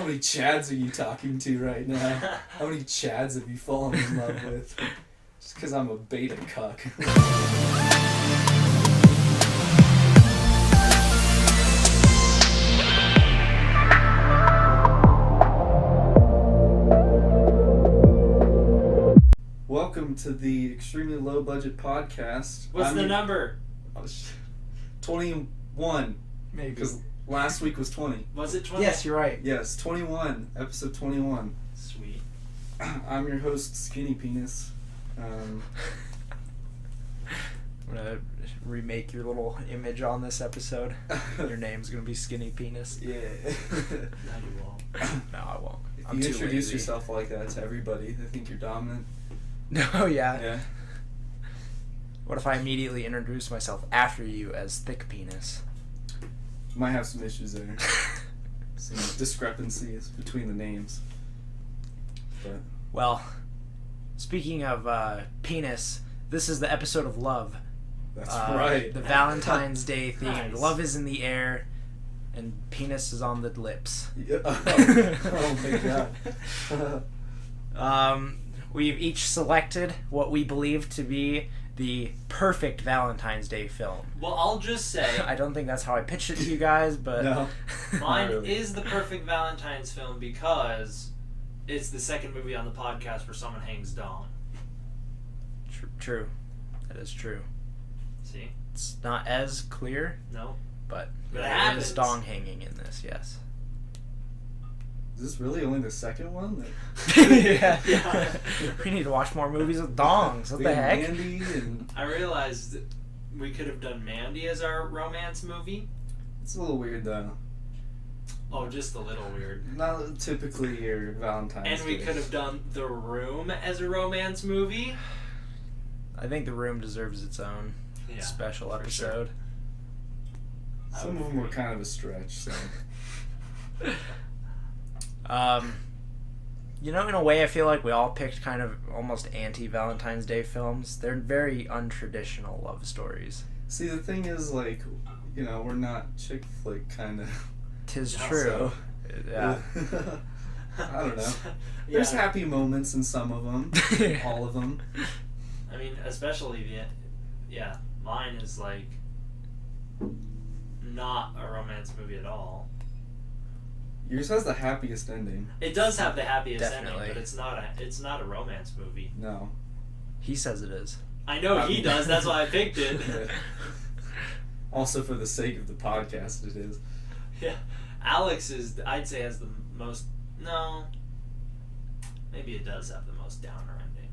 How many Chads are you talking to right now? How many Chads have you fallen in love with? Just because I'm a beta cuck. Welcome to the extremely low budget podcast. What's the number? 21. Maybe. Because last week was 20. Was it 20? Yes, you're right. Yes, 21. Episode 21. Sweet. I'm your host, Skinny Penis. I'm gonna remake your little image on this episode. Your name's gonna be Skinny Penis. Yeah. No, you won't. No, I won't. If I'm you too introduce lazy. yourself like that to everybody, they think you're dominant. No, yeah. Yeah. What if I immediately introduce myself after you as Thick Penis? Might have some issues there. Some discrepancies between the names. But Well, speaking of penis, this is the episode of Love. that's right. The Valentine's Day themed. Nice. Love is in the air, and penis is on the lips. Yeah. Oh my god. We've each selected what we believe to be the perfect Valentine's Day film. Well, I'll just say, I don't think that's how I pitched it to you guys, but No. mine Not really. is the perfect Valentine's film because it's the second movie on the podcast where someone hangs dong. True. That is true. See? It's not as clear, No? but But it there happens. is dong hanging in this, yes. Is this really only the second one? Yeah. We need to watch more movies with dongs. What We the had heck? Mandy and I realized that we could have done Mandy as our romance movie. it's a little weird though. Oh, just a little weird. Not typically your Valentine's And we Day. could have done The Room as a romance movie. I think The Room deserves its own Yeah, special for sure. episode. Some of them were kind of a stretch, so. In a way, I feel like we all picked kind of almost anti-Valentine's Day films. They're very untraditional love stories. See, the thing is, like, we're not chick flick kind of. 'Tis Yeah, true. so- Yeah. I don't know. Yeah. There's happy moments in some of them. All of them. I mean, especially mine is like not a romance movie at all. Yours has the happiest ending. It does have the happiest Definitely. ending, but it's not a romance movie. No. He says it is. I know he does. That's why I picked it. Also, for the sake of the podcast, it is. Yeah, Alex I'd say has the most. No, maybe it does have the most downer ending.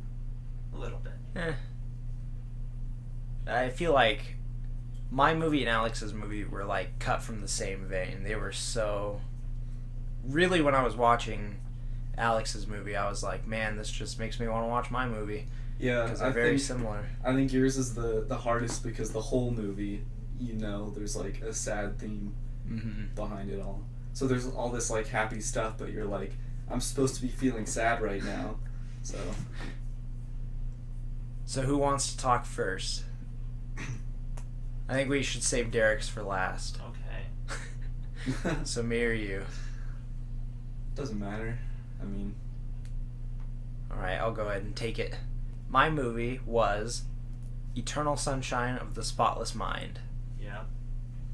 A little bit. I feel like my movie and Alex's movie were like cut from the same vein. They were so. Really, when I was watching Alex's movie, I was like, man, this just makes me want to watch my movie. Yeah, Because they're very similar. I think yours is the hardest because the whole movie, there's like a sad theme Mm-hmm. behind it all. So there's all this like happy stuff, but you're like, I'm supposed to be feeling sad right now. So who wants to talk first? I think we should save Derek's for last. Okay. So me or you? Doesn't matter. I mean, Alright, I'll go ahead and take it. My movie was Eternal Sunshine of the Spotless Mind. Yeah.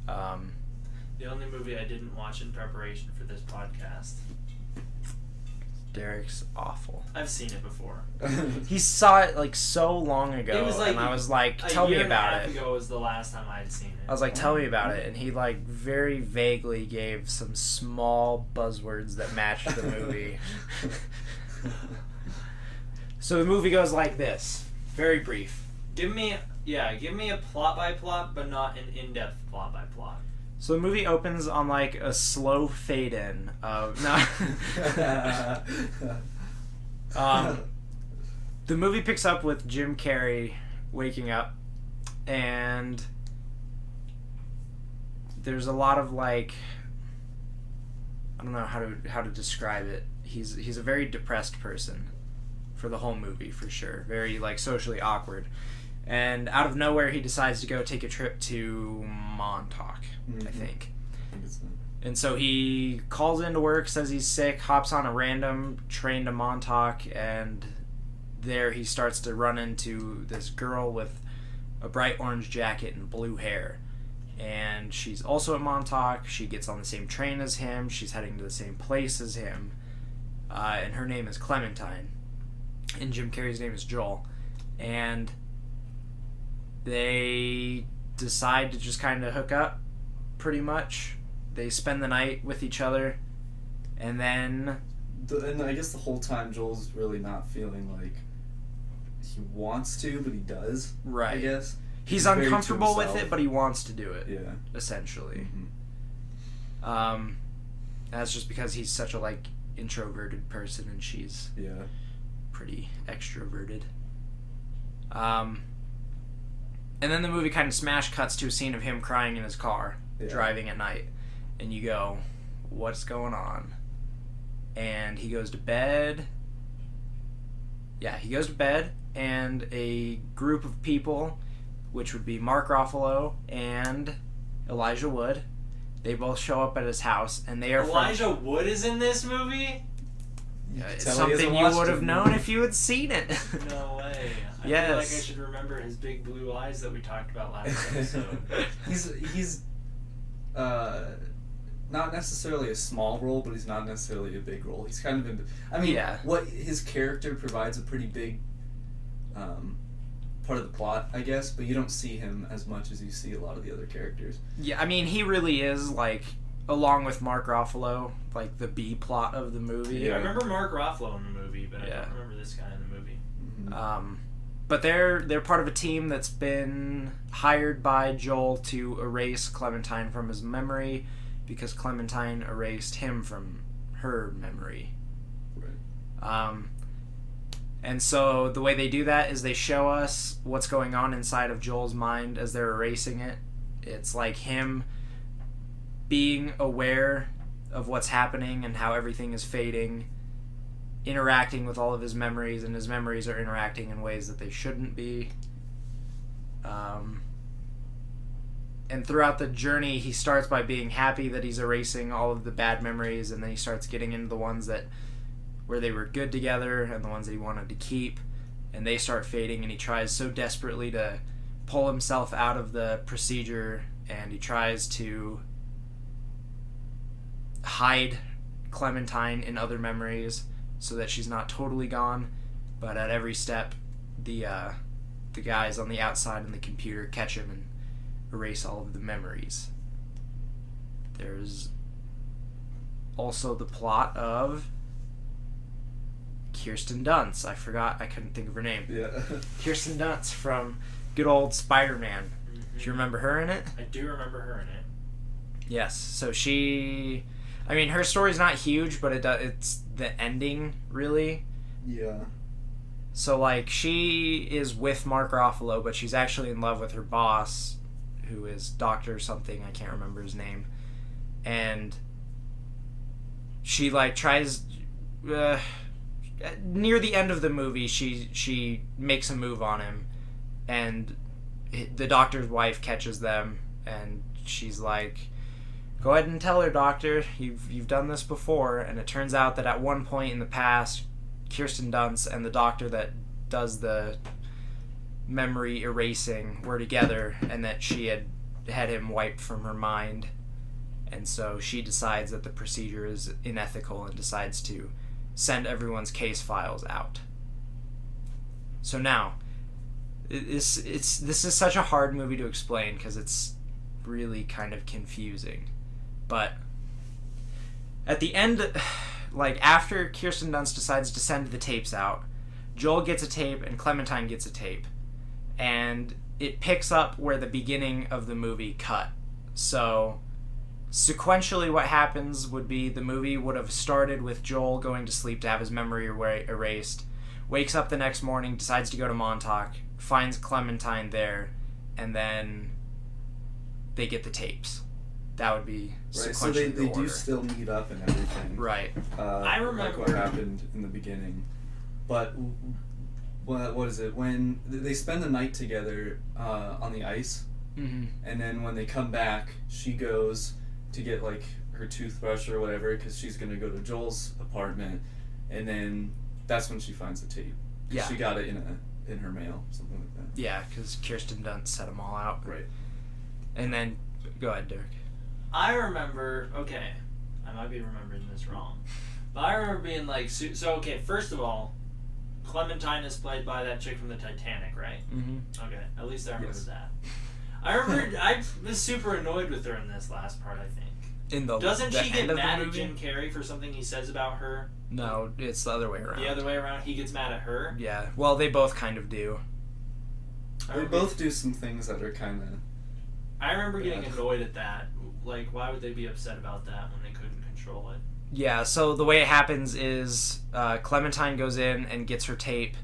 Um, The only movie I didn't watch in preparation for this podcast. Derek's awful. I've seen it before. He saw it like so long ago, It was like and I was like, "Tell me about A year and a half it." ago was the last time I had seen it. I was like, "Tell me about it," and he like very vaguely gave some small buzzwords that matched the movie. So the movie goes like this, very brief. Give me a plot by plot, but not an in-depth plot by plot. So the movie opens on like a slow fade in of the movie picks up with Jim Carrey waking up, and there's a lot of like, I don't know how to describe it. He's a very depressed person for the whole movie, for sure. Very like socially awkward. And out of nowhere, he decides to go take a trip to Montauk, I think. And so he calls into work, says he's sick, hops on a random train to Montauk, and there he starts to run into this girl with a bright orange jacket and blue hair. And she's also at Montauk. She gets on the same train as him. She's heading to the same place as him. And her name is Clementine. And Jim Carrey's name is Joel. And they decide to just kind of hook up, pretty much. They spend the night with each other. And then... And I guess the whole time Joel's really not feeling like he wants to, but he does. Right. I guess. He's uncomfortable with it, but he wants to do it. Yeah. Essentially. Mm-hmm. That's just because he's such a introverted person, and she's pretty extroverted. And then the movie kind of smash cuts to a scene of him crying in his car, driving at night, and you go, "What's going on?" And he goes to bed. Yeah, he goes to bed, and a group of people, which would be Mark Ruffalo and Elijah Wood, they both show up at his house, and they are Elijah Wood is in this movie? It's something you would have known if you had seen it. No way. I Yes. feel like I should remember his big blue eyes that we talked about last episode. He's not necessarily a small role, but he's not necessarily a big role. He's kind of in... I mean, what his character provides a pretty big part of the plot, I guess, but you don't see him as much as you see a lot of the other characters. Yeah, I mean, he really is, along with Mark Ruffalo, the B plot of the movie. Yeah, I remember Mark Ruffalo in the movie, but I don't remember this guy in the movie. Mm-hmm. But they're part of a team that's been hired by Joel to erase Clementine from his memory because Clementine erased him from her memory. Right. And so the way they do that is they show us what's going on inside of Joel's mind as they're erasing it. It's like him being aware of what's happening and how everything is fading, interacting with all of his memories, and his memories are interacting in ways that they shouldn't be. And throughout the journey, he starts by being happy that he's erasing all of the bad memories, and then he starts getting into the ones where they were good together and the ones that he wanted to keep, and they start fading, and he tries so desperately to pull himself out of the procedure, and he tries to hide Clementine in other memories so that she's not totally gone, but at every step the guys on the outside in the computer catch him and erase all of the memories. There's also the plot of Kirsten Dunst. I couldn't think of her name. Yeah. Kirsten Dunst from good old Spider-Man. Mm-hmm. Do you remember her in it? I do remember her in it. Yes. So her story's not huge, but it's the ending, really. Yeah. So, she is with Mark Ruffalo, but she's actually in love with her boss, who is Dr. something, I can't remember his name. And she, tries... near the end of the movie, she makes a move on him, and the doctor's wife catches them, and she's like, "Go ahead and tell her, doctor, you've done this before." And it turns out that at one point in the past, Kirsten Dunst and the doctor that does the memory erasing were together, and that she had him wiped from her mind, and so she decides that the procedure is unethical and decides to send everyone's case files out. So now, this is such a hard movie to explain because it's really kind of confusing. But at the end, after Kirsten Dunst decides to send the tapes out, Joel gets a tape and Clementine gets a tape. And it picks up where the beginning of the movie cut. So sequentially what happens would be the movie would have started with Joel going to sleep to have his memory erased, wakes up the next morning, decides to go to Montauk, finds Clementine there, and then they get the tapes. That would be sequentially so they the order. do still meet up and everything. Right. I remember what happened in the beginning. But what is it? When they spend the night together on the ice, Mm-hmm. and then when they come back, she goes to get her toothbrush or whatever because she's gonna go to Joel's apartment, and then that's when she finds the tape. Yeah. She got it in her mail, something like that. Yeah, because Kirsten Dunst set them all out. Right. And then, go ahead, Derek. I remember, okay, I might be remembering this wrong, but I remember being like, so okay, first of all, Clementine is played by that chick from the Titanic, right? Mm-hmm. Okay, at least I remember Yes. that. I remember, I was super annoyed with her in this last part, I think. Doesn't she get mad at Jim Carrey for something he says about her? No, it's the other way around. The other way around, he gets mad at her? Yeah, well, they both kind of do. They both do some things that are kind of... I remember getting annoyed at that. Like, why would they be upset about that when they couldn't control it? Yeah, so the way it happens is Clementine goes in and gets her tape,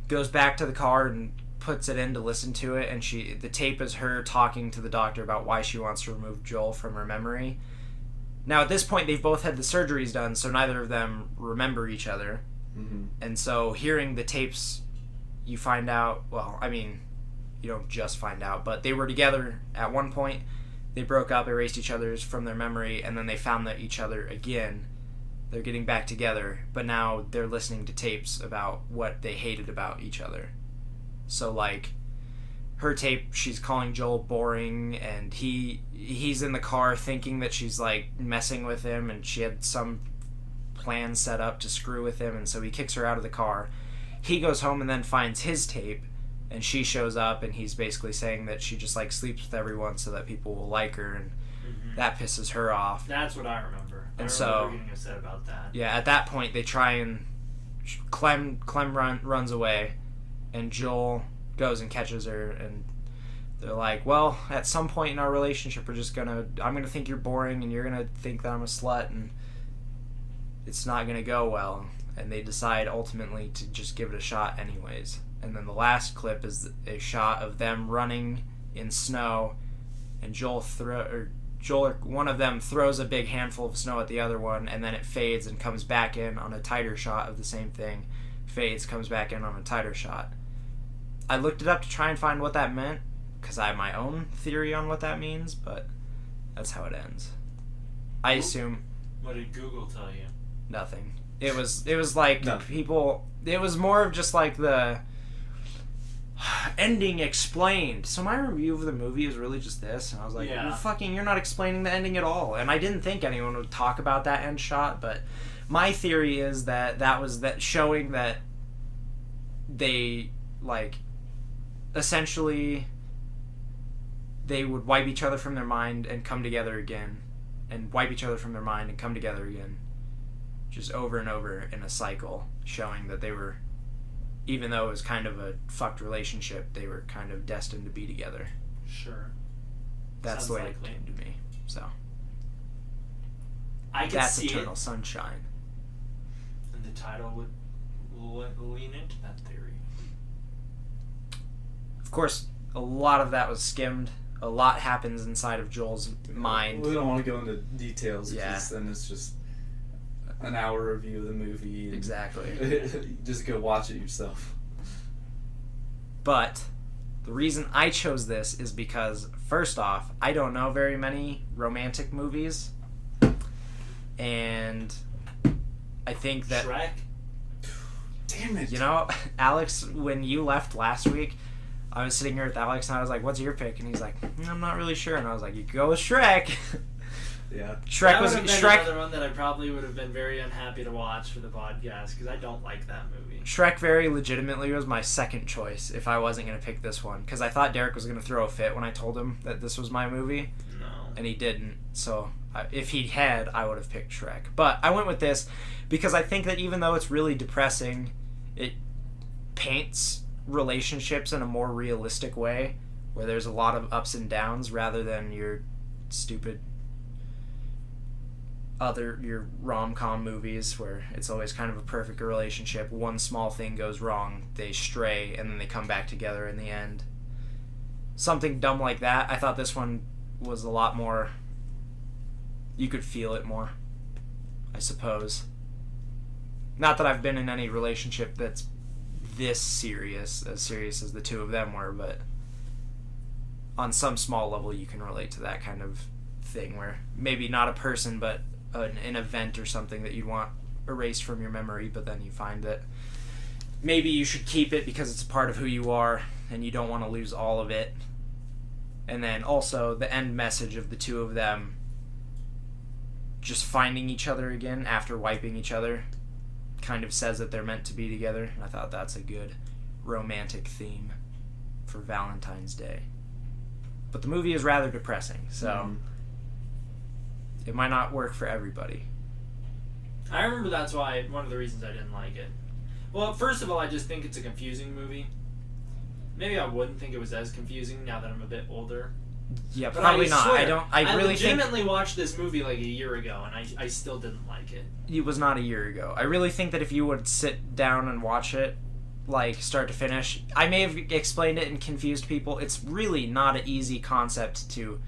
goes back to the car and puts it in to listen to it, and the tape is her talking to the doctor about why she wants to remove Joel from her memory. Now, at this point, they've both had the surgeries done, so neither of them remember each other. Mm-hmm. And so hearing the tapes, you find out, well, I mean, you don't just find out, but they were together at one point. They broke up, erased each other's from their memory, and then they found each other again. They're getting back together, but now they're listening to tapes about what they hated about each other. So, like, her tape, she's calling Joel boring, and he's in the car thinking that she's, like, messing with him, and she had some plan set up to screw with him, and so he kicks her out of the car. He goes home and then finds his tape, and she shows up, and he's basically saying that she just, like, sleeps with everyone so that people will like her, and that pisses her off. That's what I remember. And I remember getting upset about that. Yeah, at that point, they try and... Clem runs away, and Joel goes and catches her, and they're like, well, at some point in our relationship, I'm gonna think you're boring, and you're gonna think that I'm a slut, and it's not gonna go well. And they decide ultimately to just give it a shot anyways. And then the last clip is a shot of them running in snow, and one of them throws a big handful of snow at the other one, and then it fades and comes back in on a tighter shot of the same thing. Fades, comes back in on a tighter shot. I looked it up to try and find what that meant, because I have my own theory on what that means, but that's how it ends. I assume... What did Google tell you? Nothing. It was like No. people... It was more of just like the... ending explained. So my review of the movie is really just this, and I was like, Yeah. you're not explaining the ending at all. And I didn't think anyone would talk about that end shot, but my theory is that was that showing that they, like, essentially they would wipe each other from their mind and come together again, and wipe each other from their mind and come together again, just over and over in a cycle, showing that they were, even though it was kind of a fucked relationship, they were kind of destined to be together. Sure. That's Sounds the way likely. it came to me. So I could that's see Eternal it, Sunshine. and the title would lean into that theory. Of course, a lot of that was skimmed. A lot happens inside of Joel's mind. We don't want to go into details Yeah. because then it's just an hour review of the movie. And Exactly. just go watch it yourself. But the reason I chose this is because, first off, I don't know very many romantic movies. And I think that... Shrek? Damn it. You know, Alex, when you left last week, I was sitting here with Alex and I was like, what's your pick? And he's like, I'm not really sure. And I was like, you could go with Shrek. Yeah. That would have been another one that I probably would have been very unhappy to watch for the podcast because I don't like that movie. Shrek very legitimately was my second choice if I wasn't going to pick this one. Because I thought Derek was going to throw a fit when I told him that this was my movie. No. And he didn't. So if he had, I would have picked Shrek. But I went with this because I think that even though it's really depressing, it paints relationships in a more realistic way where there's a lot of ups and downs rather than your stupid your rom-com movies where it's always kind of a perfect relationship. One small thing goes wrong, they stray, and then they come back together in the end. Something dumb like that. I thought this one was a lot more... You could feel it more, I suppose. Not that I've been in any relationship that's this serious as the two of them were, but on some small level you can relate to that kind of thing where maybe not a person, but an event or something that you want erased from your memory, but then you find that maybe you should keep it because it's a part of who you are and you don't want to lose all of it. And then also the end message of the two of them just finding each other again after wiping each other kind of says that they're meant to be together. And I thought that's a good romantic theme for Valentine's Day. But the movie is rather depressing, so it might not work for everybody. I remember that's why one of the reasons I didn't like it. Well, first of all, I just think it's a confusing movie. Maybe I wouldn't think it was as confusing now that I'm a bit older. Yeah, But probably I not. swear, I really legitimately watched this movie like a year ago, and I still didn't like it. It was not a year ago. I really think that if you would sit down and watch it, like start to finish, I may have explained it and confused people. It's really not an easy concept to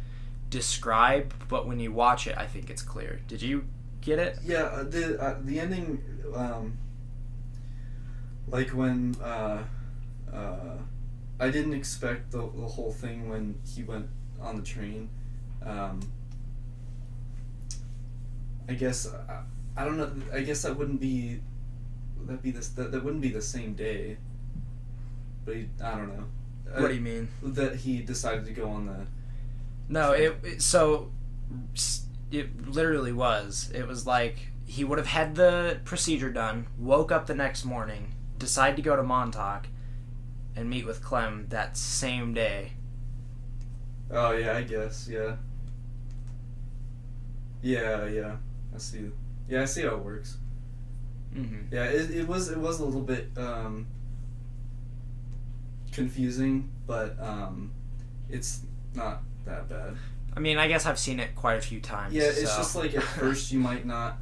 describe, but when you watch it, I think it's clear. Did you get it? Yeah, the ending, like when I didn't expect the whole thing when he went on the train. I guess I don't know. I guess that wouldn't be that wouldn't be the same day. But I don't know. What do you mean? That he decided to go on the. No, it literally was. It was like he would have had the procedure done, woke up the next morning, decided to go to Montauk, and meet with Clem that same day. Oh yeah, I guess yeah. Yeah. I see. Yeah, I see how it works. Mm-hmm. Yeah, it was a little bit confusing, but it's not that bad. I mean, I guess I've seen it quite a few times. Yeah, it's so. just like at first you might not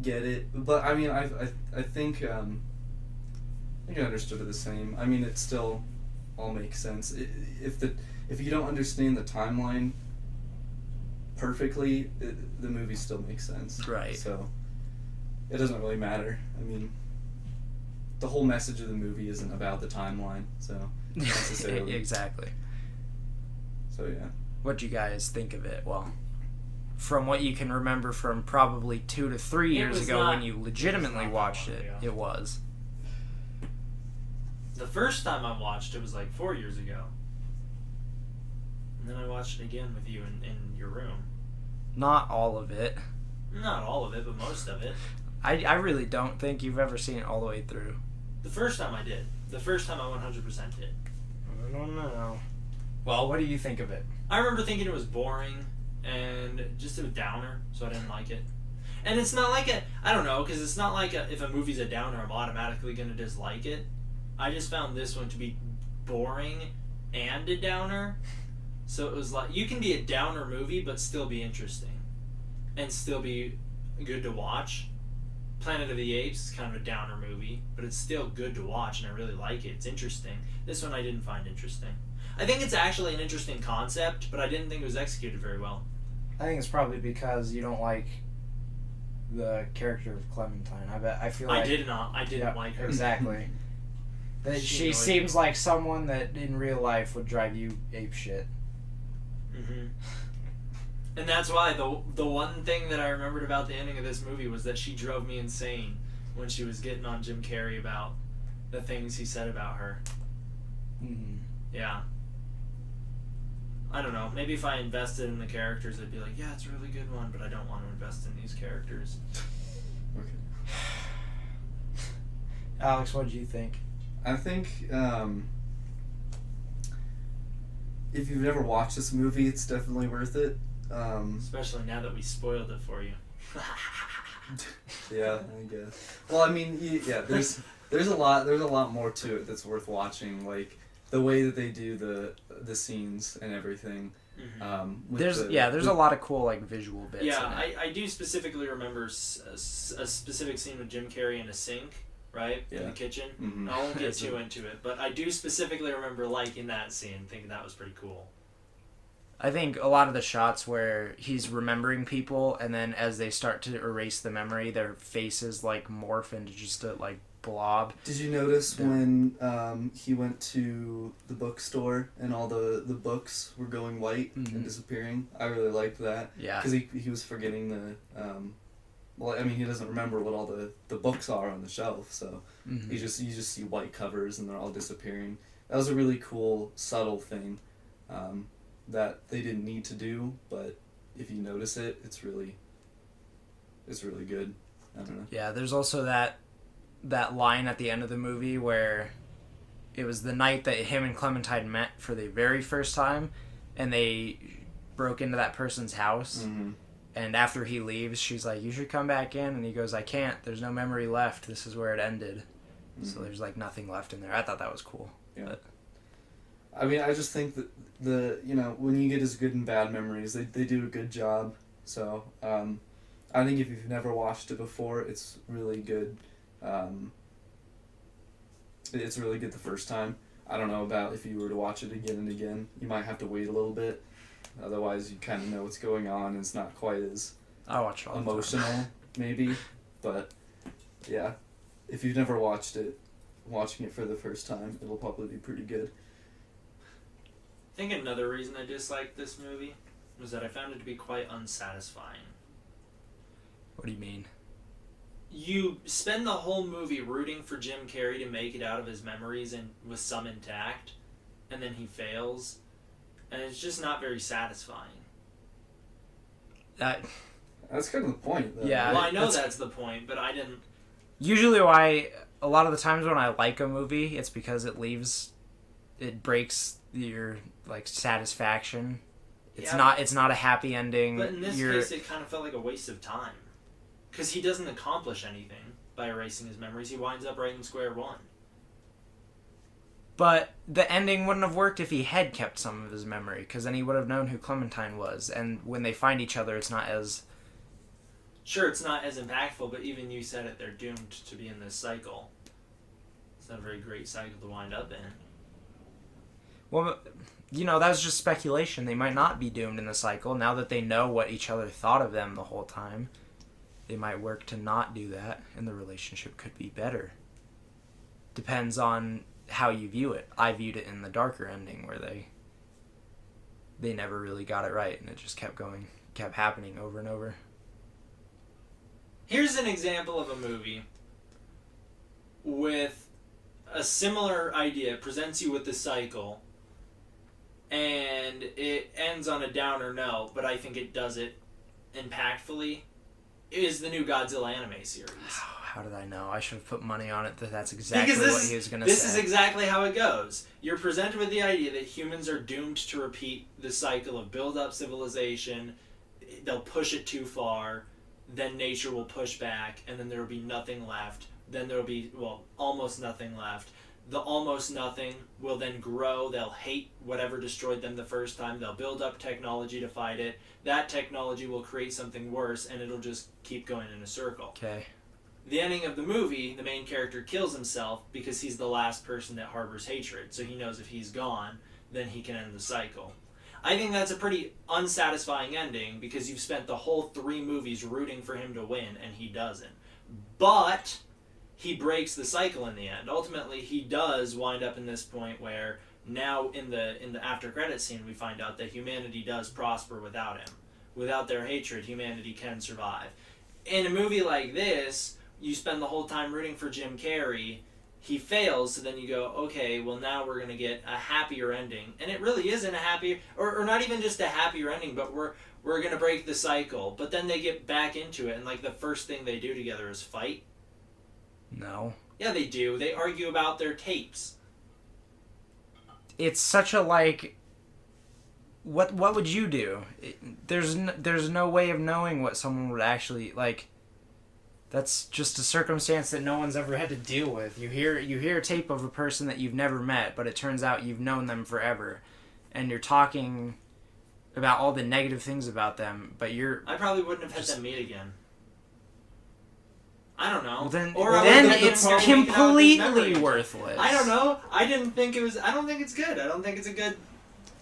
get it, but I mean, I think I understood it the same. I mean, it still all makes sense. If you don't understand the timeline perfectly, the movie still makes sense. Right. So it doesn't really matter. I mean, the whole message of the movie isn't about the timeline, so necessarily. Exactly. So yeah. What'd you guys think of it? Well, from what you can remember from probably 2 to 3 years ago when you legitimately watched it, it was. The first time I watched it was like 4 years ago. And then I watched it again with you in your room. Not all of it. Not all of it, but most of it. I really don't think you've ever seen it all the way through. The first time I did. The first time I 100% did. I don't know. Well, what do you think of it? I remember thinking it was boring and just a downer, so I didn't like it. And it's not like I don't know, because it's not like if a movie's a downer, I'm automatically going to dislike it. I just found this one to be boring and a downer. So it was like, you can be a downer movie, but still be interesting. And still be good to watch. Planet of the Apes is kind of a downer movie, but it's still good to watch, and I really like it. It's interesting. This one I didn't find interesting. I think it's actually an interesting concept, but I didn't think it was executed very well. I think it's probably because you don't like the character of Clementine. I feel like I didn't like her. Exactly. That she seems like someone that in real life would drive you apeshit. Mm-hmm. And that's why the one thing that I remembered about the ending of this movie was that she drove me insane when she was getting on Jim Carrey about the things he said about her. Mm-hmm. Yeah. I don't know. Maybe if I invested in the characters, I'd be like, yeah, it's a really good one, but I don't want to invest in these characters. Okay. Alex, what did you think? I think if you've never watched this movie, it's definitely worth it. Especially now that we spoiled it for you. Yeah, I guess. Well, I mean, yeah, there's a lot more to it that's worth watching, like the way that they do the scenes and everything. Mm-hmm. There's a lot of cool like visual bits. Yeah, in it. I do specifically remember a specific scene with Jim Carrey in a sink, right? Yeah. In the kitchen. Mm-hmm. I won't get too into it, but I do specifically remember liking that scene, thinking that was pretty cool. I think a lot of the shots where he's remembering people, and then as they start to erase the memory, their faces like morph into just a like blob. Did you notice Yeah. when he went to the bookstore and all the books were going white Mhm. and disappearing? I really liked that. Yeah. Because he was forgetting the... well, I mean, he doesn't remember what all the books are on the shelf, so Mhm. you just see white covers and they're all disappearing. That was a really cool, subtle thing that they didn't need to do, but if you notice it, it's really good. I don't know. Yeah, there's also that line at the end of the movie where it was the night that him and Clementine met for the very first time, and they broke into that person's house. Mm-hmm. And after he leaves, she's like, "You should come back in," and he goes, "I can't. There's no memory left. This is where it ended." Mm-hmm. So there's like nothing left in there. I thought that was cool. Yeah. But, I mean, I just think that when you get as good and bad memories, they do a good job. So I think if you've never watched it before, it's really good. It's really good the first time. I don't know about if you were to watch it again and again. You might have to wait a little bit. Otherwise, you kind of know what's going on, and it's not quite as I watch it all the time. emotional, maybe. But yeah, if you've never watched it, watching it for the first time, it'll probably be pretty good. I think another reason I disliked this movie was that I found it to be quite unsatisfying. What do you mean? You spend the whole movie rooting for Jim Carrey to make it out of his memories and with some intact, and then he fails, and it's just not very satisfying. That's kind of the point, though. Yeah. Well, I know that's- that's the point, but I didn't... Usually why a lot of the times when I like a movie, it's because it breaks your like satisfaction. It's Yeah, it's not a happy ending. But in this case, it kind of felt like a waste of time. Because he doesn't accomplish anything by erasing his memories. He winds up right in square one. But the ending wouldn't have worked if he had kept some of his memory, because then he would have known who Clementine was. And when they find each other, it's not as... Sure, it's not as impactful, but even you said it, they're doomed to be in this cycle. It's not a very great cycle to wind up in. Well, that was just speculation. They might not be doomed in the cycle. Now that they know what each other thought of them the whole time, they might work to not do that, and the relationship could be better. Depends on how you view it. I viewed it in the darker ending, where they never really got it right, and it just kept happening over and over. Here's an example of a movie with a similar idea. It presents you with the cycle, and it ends on a downer note, but I think it does it impactfully, is the new Godzilla anime series. How did I know? I should have put money on it that's exactly Because what he was going to say. This is exactly how it goes. You're presented with the idea that humans are doomed to repeat the cycle of build up civilization. They'll push it too far, then nature will push back, and then there will be nothing left. Then there will be, almost nothing left. The almost nothing will then grow. They'll hate whatever destroyed them the first time. They'll build up technology to fight it. That technology will create something worse, and it'll just keep going in a circle. Okay. The ending of the movie, the main character kills himself because he's the last person that harbors hatred. So he knows if he's gone, then he can end the cycle. I think that's a pretty unsatisfying ending because you've spent the whole 3 movies rooting for him to win, and he doesn't. But he breaks the cycle in the end. Ultimately, he does wind up in this point where now in the after credit scene we find out that humanity does prosper without him. Without their hatred, humanity can survive. In a movie like this, you spend the whole time rooting for Jim Carrey. He fails, so then you go, okay, well now we're going to get a happier ending. And it really isn't a happier, or not even just a happier ending, but we're going to break the cycle. But then they get back into it, and like the first thing they do together is fight. No. Yeah, they do. They argue about their tapes. It's such a what would you do? There's no way of knowing what someone would actually like. That's just a circumstance that no one's ever had to deal with. You hear a tape of a person that you've never met, but it turns out you've known them forever, and you're talking about all the negative things about them, but I probably wouldn't have had them meet again. I don't know. Well, then would've it's been making out with his completely memories. worthless. I don't know. I don't think it's good. I don't think it's a good...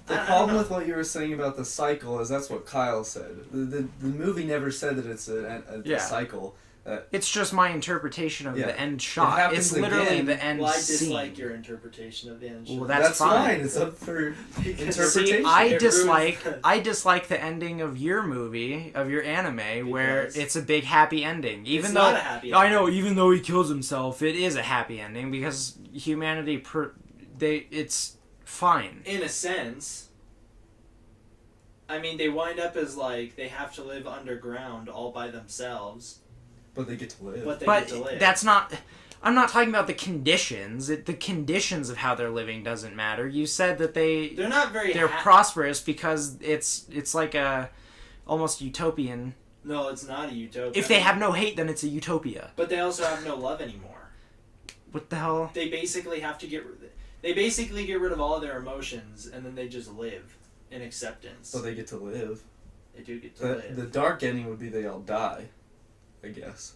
The problem with what you were saying about the cycle is that's what Kyle said. The movie never said that it's a Yeah. cycle. It's just my interpretation of Yeah. the end It shot. happens It's literally again. the end Well, I scene. dislike your interpretation of the end shot. Well, That's fine. fine. It's up for Because- interpretation. See, I It dislike ruins- I dislike the ending of your movie, of your anime, where Because it's a big happy ending. Even it's though not a happy I ending. know, even though he kills himself, it is a happy ending because humanity it's fine. In a sense. I mean, they wind up as like they have to live underground all by themselves, But they get to live. but they But get to live. that's not. I'm not talking about the conditions. The conditions of how they're living doesn't matter. You said that They're not very. they're prosperous because it's like a almost utopian. No, it's not a utopia. If they have no hate, then it's a utopia. But they also have no love anymore. What the hell? They basically have to They basically get rid of all their emotions, and then they just live in acceptance. But they get to live. They do get to live. The dark ending would be they all die, I guess.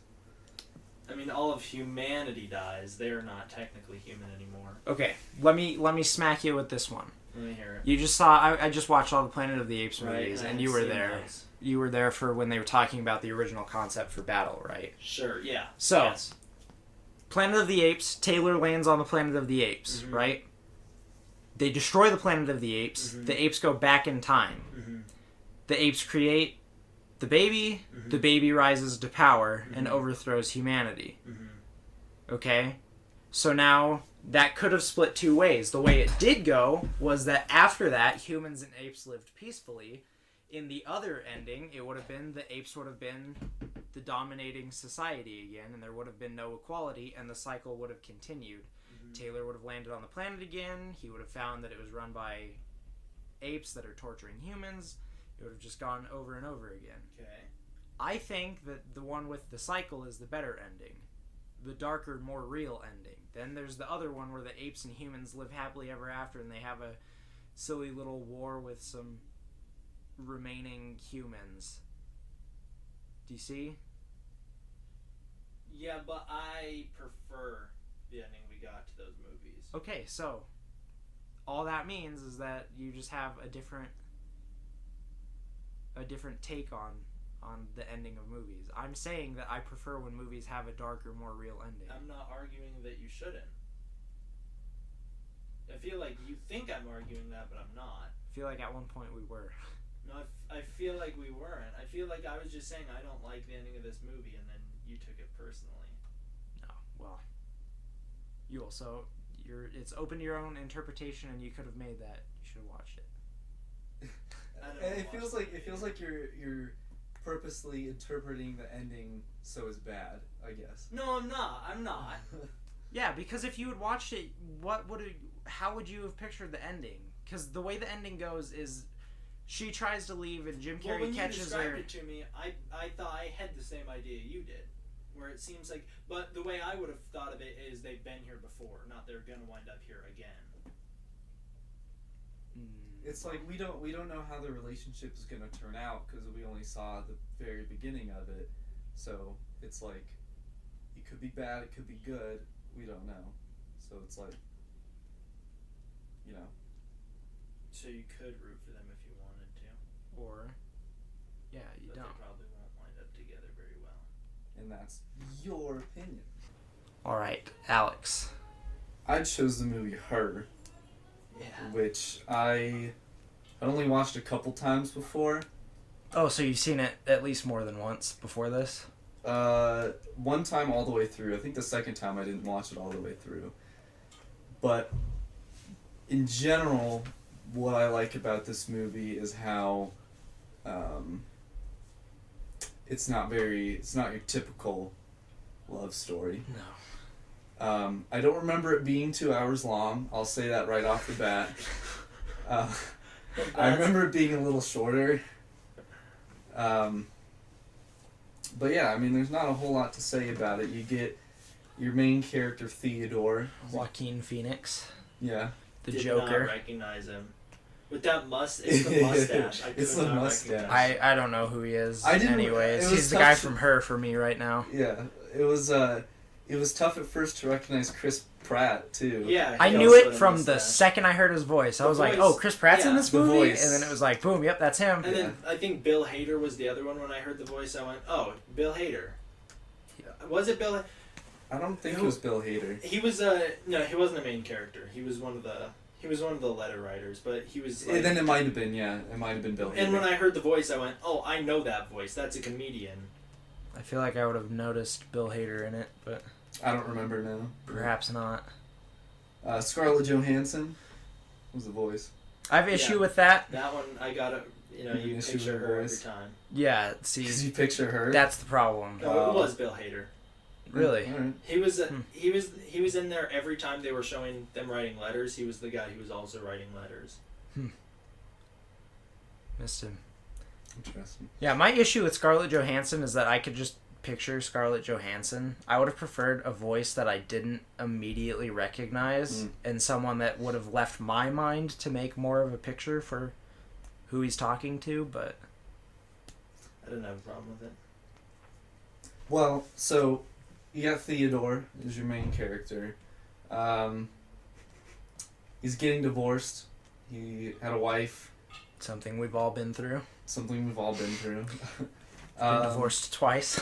I mean, all of humanity dies. They are not technically human anymore. Okay, let me smack you with this one. Let me hear it. You just saw. I just watched all the Planet of the Apes movies, Right, and I you were haven't seen there. those. You were there for when they were talking about the original concept for battle, right? Sure, yeah. So, Yes. Planet of the Apes. Taylor lands on the Planet of the Apes, Mhm. right? They destroy the Planet of the Apes. Mhm. The apes go back in time. Mm-hmm. The apes create the baby. Mhm. The baby rises to power and Mhm. overthrows humanity. Mm-hmm. Okay? So now that could have split two ways. The way it did go was that after that, humans and apes lived peacefully. In the other ending, it would have been the apes would have been the dominating society again, and there would have been no equality, and the cycle would have continued. Mm-hmm. Taylor would have landed on the planet again. He would have found that it was run by apes that are torturing humans. It would have just gone over and over again. Okay. I think that the one with the cycle is the better ending. The darker, more real ending. Then there's the other one where the apes and humans live happily ever after and they have a silly little war with some remaining humans. Do you see? Yeah, but I prefer the ending we got to those movies. Okay, so all that means is that you just have a different take on the ending of movies. I'm saying that I prefer when movies have a darker, more real ending. I'm not arguing that you shouldn't. I feel like you think I'm arguing that, but I'm not. I feel like at one point we were. No, I feel like we weren't. I feel like I was just saying I don't like the ending of this movie, and then you took it personally. No, well, you also it's open to your own interpretation, and you could have made that. You should have watched it. And it feels like you're purposely interpreting the ending so it's bad, I guess. No, I'm not. I'm not. Yeah, because if you had watched it, how would you have pictured the ending? Because the way the ending goes is she tries to leave and Jim Well, Carrey when you catches her. described it to me, I thought I had the same idea you did. Where it seems like, but the way I would have thought of it is they've been here before, not they're gonna wind up here again. It's like we don't know how the relationship is gonna turn out because we only saw the very beginning of it. So it's like it could be bad, it could be good. We don't know. So it's like, you know. So you could root for them if you wanted to. Or, yeah, you But don't. they probably won't wind up together very well. And that's your opinion. All right, Alex. I chose the movie Her, Yeah. which I only watched a couple times before. Oh, so you've seen it at least more than once before this? One time all the way through. I think the second time I didn't watch it all the way through. But in general, what I like about this movie is how it's not your typical love story. No. I don't remember it being 2 hours long. I'll say that right off the bat. I remember it being a little shorter. But yeah, I mean, there's not a whole lot to say about it. You get your main character, Theodore. Joaquin Phoenix, Yeah. the Did Joker. not recognize him. With that it's the mustache. I It's could the not mustache. recognize him. I don't know who he is. I didn't- Anyways, it was he's the tough guy to- from Her for me right now. Yeah. It was tough at first to recognize Chris Pratt, too. Yeah, I he knew also it had a from the mustache. second I heard his voice. I The was like, voice, "Oh, Chris Pratt's in yeah. this The movie," voice. and then it was like, "Boom, yep, that's him." And then I think Bill Hader was the other one. When I heard the voice, I went, "Oh, Bill Hader." Was it Bill? I don't think it was Bill Hader. He was no, he wasn't a main character. He was one of the letter writers, but he was. Like, Then it might have been, yeah. It might have been Bill Hader. And when I heard the voice, I went, "Oh, I know that voice. That's a comedian." I feel like I would have noticed Bill Hader in it, but I don't remember now. perhaps not. Scarlett Johansson was the voice. I have issue with that. That one, I gotta, you issue picture with her every voice. time. Yeah, see, Because you picture her. that's the problem. No, it was Bill Hader. Really? All right. He was in there every time they were showing them writing letters. He was the guy who was also writing letters. Missed him. Interesting. Yeah, my issue with Scarlett Johansson is that I could just picture Scarlett Johansson. I would have preferred a voice that I didn't immediately recognize and someone that would have left my mind to make more of a picture for who he's talking to, but I didn't have a problem with it. Well, so you got Theodore as your main character. He's getting divorced. He had a wife. something we've all been through. Something we've all been through. Been divorced twice.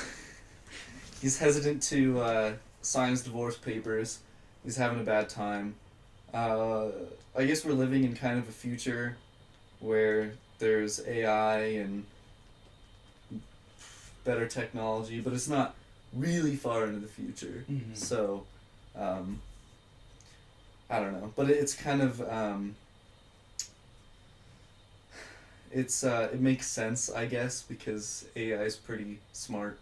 He's hesitant to sign his divorce papers. He's having a bad time. I guess we're living in kind of a future where there's AI and better technology, but it's not really far into the future. Mm-hmm. So, I don't know. But it's kind of, it makes sense, I guess, because AI is pretty smart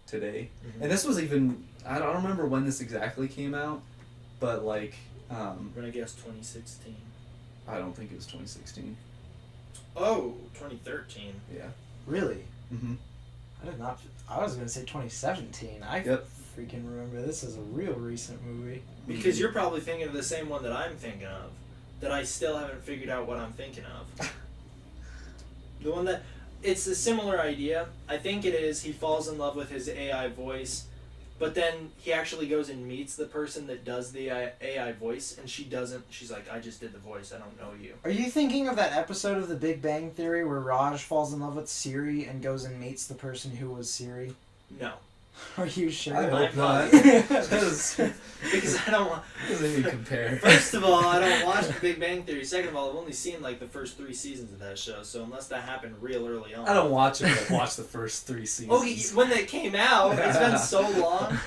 today. Mm-hmm. And this was even, I don't remember when this exactly came out, but like, I'm gonna guess 2016. I don't think it was 2016. Oh, 2013. Yeah. Really? Mm-hmm. I did not. I was gonna say 2017. I freaking remember this as a real recent movie. Because you're probably thinking of the same one that I'm thinking of, that I still haven't figured out what I'm thinking of. The one that, it's a similar idea. I think it is, he falls in love with his AI voice, but then he actually goes and meets the person that does the AI voice, and she doesn't, she's like, I just did the voice, I don't know you. Are you thinking of that episode of The Big Bang Theory where Raj falls in love with Siri and goes and meets the person who was Siri? No. Are you sure? I hope I'm not. Because I don't want... Doesn't even compare. First of all, I don't watch The Big Bang Theory. Second of all, I've only seen like the first 3 seasons of that show, so unless that happened real early on. I don't watch it, but I watched the first 3 seasons. Oh, when they came out, it's been so long.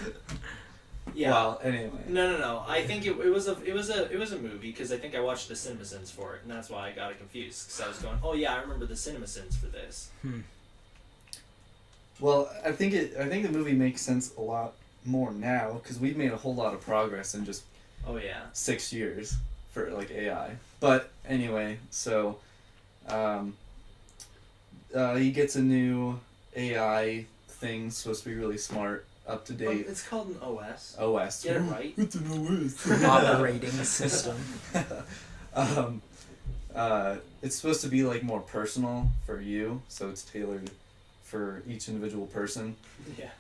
Yeah. Well, anyway. No. I think it was a movie because I think I watched the CinemaSins for it, and that's why I got it confused. Because I was going, oh yeah, I remember the CinemaSins for this. Well, I think the movie makes sense a lot more now because we've made a whole lot of progress in just Oh yeah. 6 years for like AI. But anyway, so he gets a new AI thing supposed to be really smart, up to Well, date. it's called an OS. OS. Get it right. It's an OS. Operating system. It's supposed to be like more personal for you, so it's tailored for each individual person. Yeah.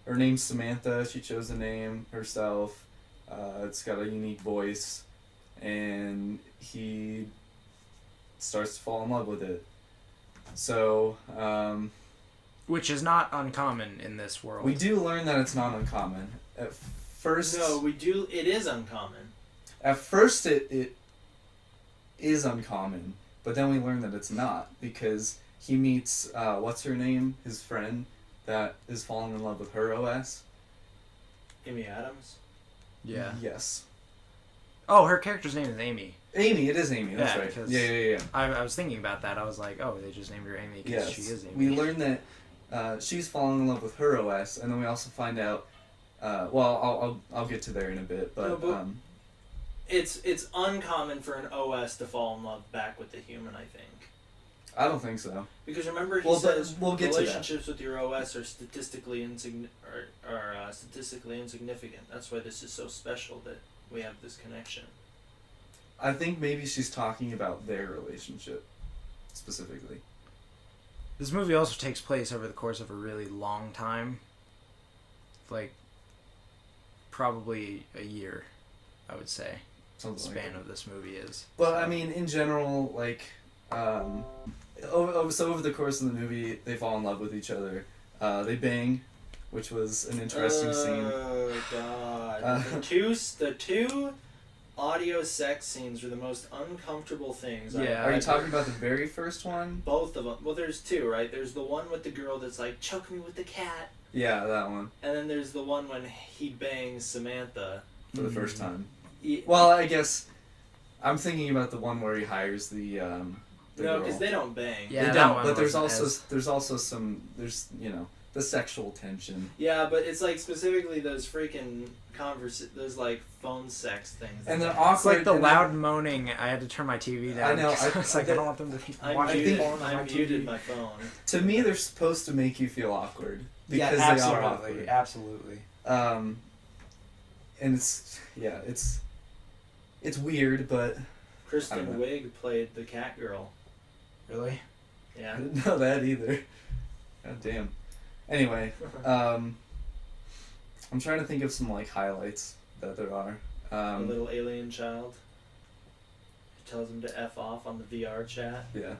Her name's Samantha. She chose the name herself. It's got a unique voice, and he starts to fall in love with it. So, Which is not uncommon in this world. we do learn that it's not uncommon. At first, No, we do. It is uncommon. At first, it is uncommon, but then we learn that it's not because he meets what's her name, his friend that is falling in love with her OS. Amy Adams. Yeah. Yes. Oh, her character's name is Amy. Amy, it is Amy. That's Yeah, right. because- Yeah. I was thinking about that. I was like, oh, they just named her Amy because Yes. she is Amy. We learn that she's falling in love with her OS, and then we also find out. Well, I'll get to there in a bit, but No, but- It's uncommon for an OS to fall in love back with the human, I think. I don't think so. Because remember, he Well, but says we'll get to that. relationships with your OS are statistically insignificant. That's why this is so special that we have this connection. I think maybe she's talking about their relationship specifically. This movie also takes place over the course of a really long time. Like, probably a year, I would say. Something The like span that. of this movie is. But I mean, in general, like, over the course of the movie, they fall in love with each other. They bang, which was an interesting scene. Oh god. The two audio sex scenes were the most uncomfortable things. Yeah. Are you talking about the very first one? Both of them. Well, there's two, right? There's the one with the girl that's like, choke me with the cat. Yeah, that one. And then there's the one when he bangs Samantha. For the first time. He, Well, I guess I'm thinking about the one where he hires the no, girl. because they don't bang. Yeah, They that don't, one but there's wasn't also some the sexual tension. Yeah, but it's like specifically those freaking those like phone sex things. And the It's awkward like the and loud moaning. I had to turn my TV down. I know, because it's like I don't want them to keep I watching muted, porn on I my muted TV. my phone. To me, they're supposed to make you feel awkward because Yeah, they are absolutely, awkward. absolutely. And it's weird, but I don't Kristen know. Wiig played the cat girl. Really? I Yeah. didn't know that either. God damn. Anyway, I'm trying to think of some like highlights that there are. A little alien child. He tells him to F off on the VR chat. Yeah.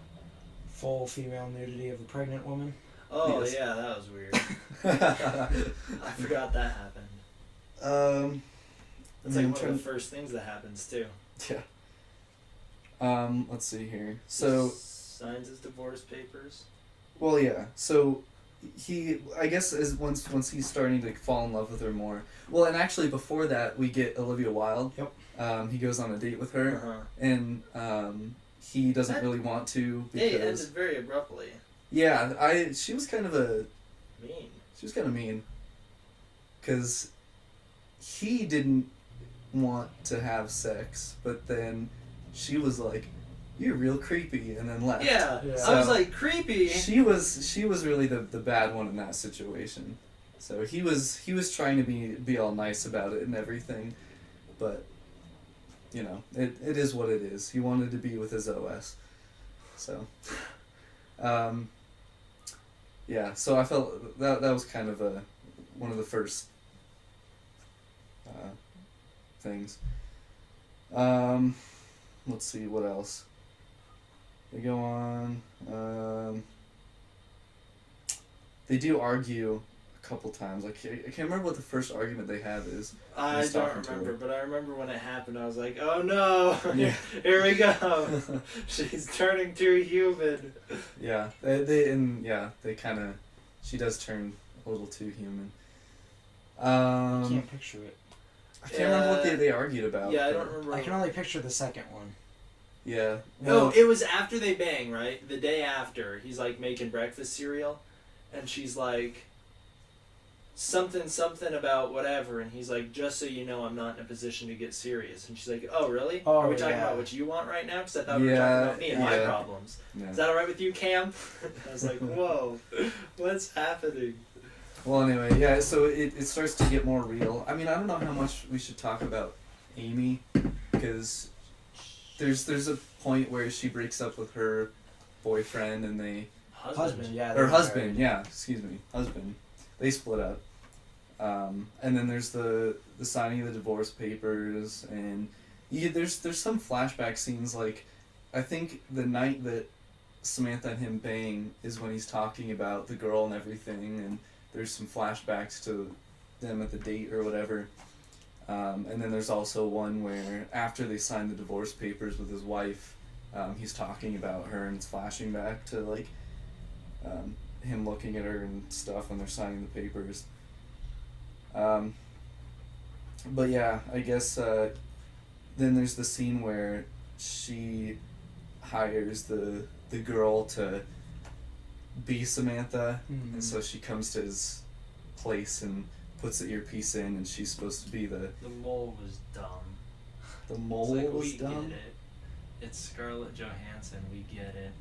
Full female nudity of a pregnant woman. Oh Yes. yeah, that was weird. I forgot that happened. It's like one of the first things that happens too. Yeah. Let's see here. So, signs his divorce papers. well, yeah. So, I guess, is once he's starting to fall in love with her more. Well, and actually before that, we get Olivia Wilde. Yep. He goes on a date with her, Uh-huh. and he doesn't really want to Hey, it because ended very abruptly. yeah, she was kind of Mean. She was kind of mean. Because he didn't want to have sex, but then she was like, "You're real creepy," and then left. Yeah, Yeah. I was So, like creepy. She was really the bad one in that situation. So he was trying to be all nice about it and everything, but it is what it is. He wanted to be with his OS. So yeah, so I felt that was kind of one of the first things. Let's see what else. They go on. They do argue a couple times. I can't remember what the first argument they have is. I He's don't talking to remember, her. but I remember when it happened. I was like, "Oh no, Yeah. here we go. She's turning too human." Yeah, they kind of. She does turn a little too human. I can't picture it. I can't remember what they argued about. Yeah, I but- don't remember. I can only picture the second one. Yeah. No, Well, it was after they bang, right? The day after, he's like making breakfast cereal, and she's like, something about whatever, and he's like, just so you know, I'm not in a position to get serious. And she's like, oh really? Oh, Are we talking yeah. about what you want right now? Because I thought we were Yeah, talking about me and my yeah. problems. yeah. Is that alright with you, Cam? I was like, whoa, what's happening? Well, anyway, yeah. So it starts to get more real. I mean, I don't know how much we should talk about Amy, because there's a point where she breaks up with her boyfriend and they Husband, yeah. or they're husband, married. yeah, excuse me, husband. They split up. And then there's the signing of the divorce papers, and there's some flashback scenes. Like, I think the night that Samantha and him bang is when he's talking about the girl and everything, and there's some flashbacks to them at the date or whatever. And then there's also one where after they sign the divorce papers with his wife, he's talking about her, and it's flashing back to like him looking at her and stuff when they're signing the papers. But yeah, I guess then there's the scene where she hires the girl to be Samantha, Mhm. and so she comes to his place and puts the earpiece in, and she's supposed to be the mole was dumb. mole It's like, was we dumb. get it. It's Scarlett Johansson. We get it.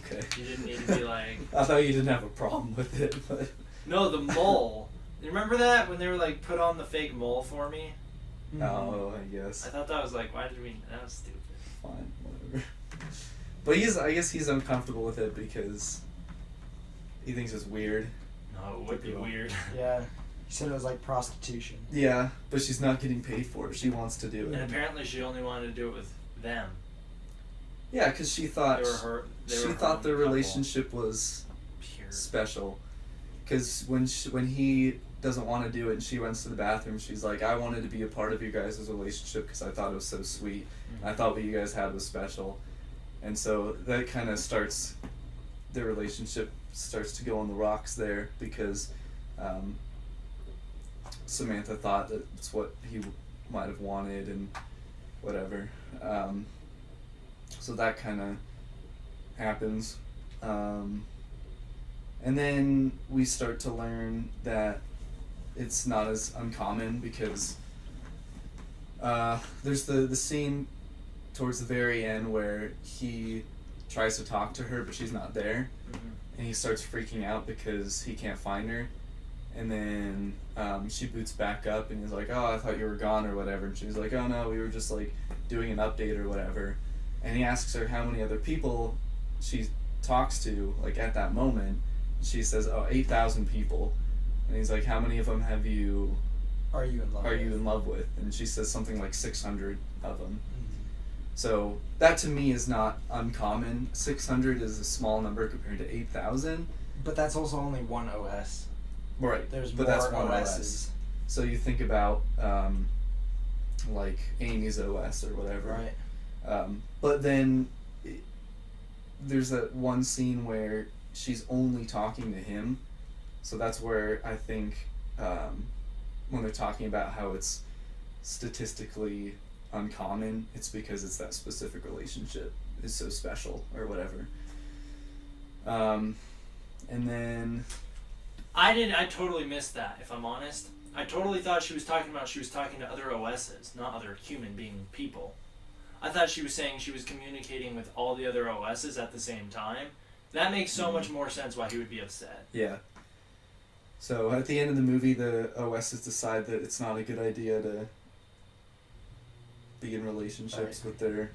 Okay. You didn't need to be like, I thought you didn't have a problem with it, but no, the mole. You remember that when they were like, put on the fake mole for me? Mhm. no, I guess I thought that was like, why did we? That was stupid. fine, whatever. But I guess he's uncomfortable with it because he thinks it's weird. No, it would be weird. Yeah. You said it was like prostitution. Yeah, but she's not getting paid for it. She wants to do And it. apparently, she only wanted to do it with them. Yeah, because she thought They were her. They she were her thought their couple. relationship was Pure. special, because when he doesn't want to do it and she runs to the bathroom, she's like, I wanted to be a part of you guys' relationship because I thought it was so sweet. Mm-hmm. I thought what you guys had was special. And so that kind of starts, their relationship starts to go on the rocks there because Samantha thought that's what he might have wanted and whatever. So that kind of happens. And then we start to learn that it's not as uncommon because there's the scene towards the very end where he tries to talk to her but she's not there, and he starts freaking out because he can't find her, and then she boots back up and he's like, oh, I thought you were gone or whatever, and she's like, oh no, we were just like doing an update or whatever, and he asks her how many other people she talks to like at that moment. She says, oh, 8,000 people. And he's like, how many of them are you in love with? And she says something like 600 of them. Mm-hmm. So that to me is not uncommon. 600 is a small number compared to 8,000. But that's also only one OS. Right. There's but more that's one OSs. OS. So you think about like Amy's OS or whatever. Right. But then there's that one scene where she's only talking to him. So that's where I think when they're talking about how it's statistically uncommon, it's because it's that specific relationship is so special or whatever. And then I totally missed that, if I'm honest. I totally thought she was talking to other OSs, not other human being people. I thought she was saying she was communicating with all the other OSs at the same time. That makes so much more sense why he would be upset. yeah. So at the end of the movie, the OSs decide that it's not a good idea to be in relationships with their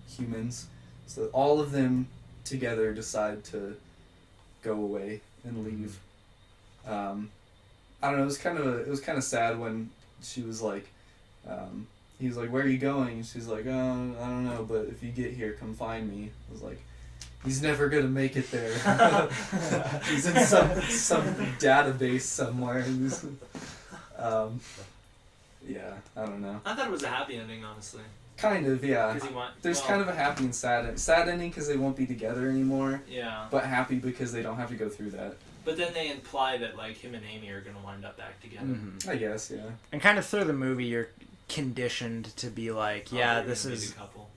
humans. So all of them together decide to go away and leave. I don't know. It was kind of sad when she was like, he was like, "Where are you going?" And she's like, "Oh, I don't know, but if you get here, come find me." I was like, he's never gonna make it there. He's in some database somewhere. Yeah, I don't know. I thought it was a happy ending, honestly. Kind of, yeah. There's well, kind of a happy and sad ending because they won't be together anymore. Yeah. But happy because they don't have to go through that. But then they imply that like him and Amy are gonna wind up back together. Mm-hmm. I guess, yeah. And kind of through the movie, you're conditioned to be like, yeah, They're this gonna be is... the couple.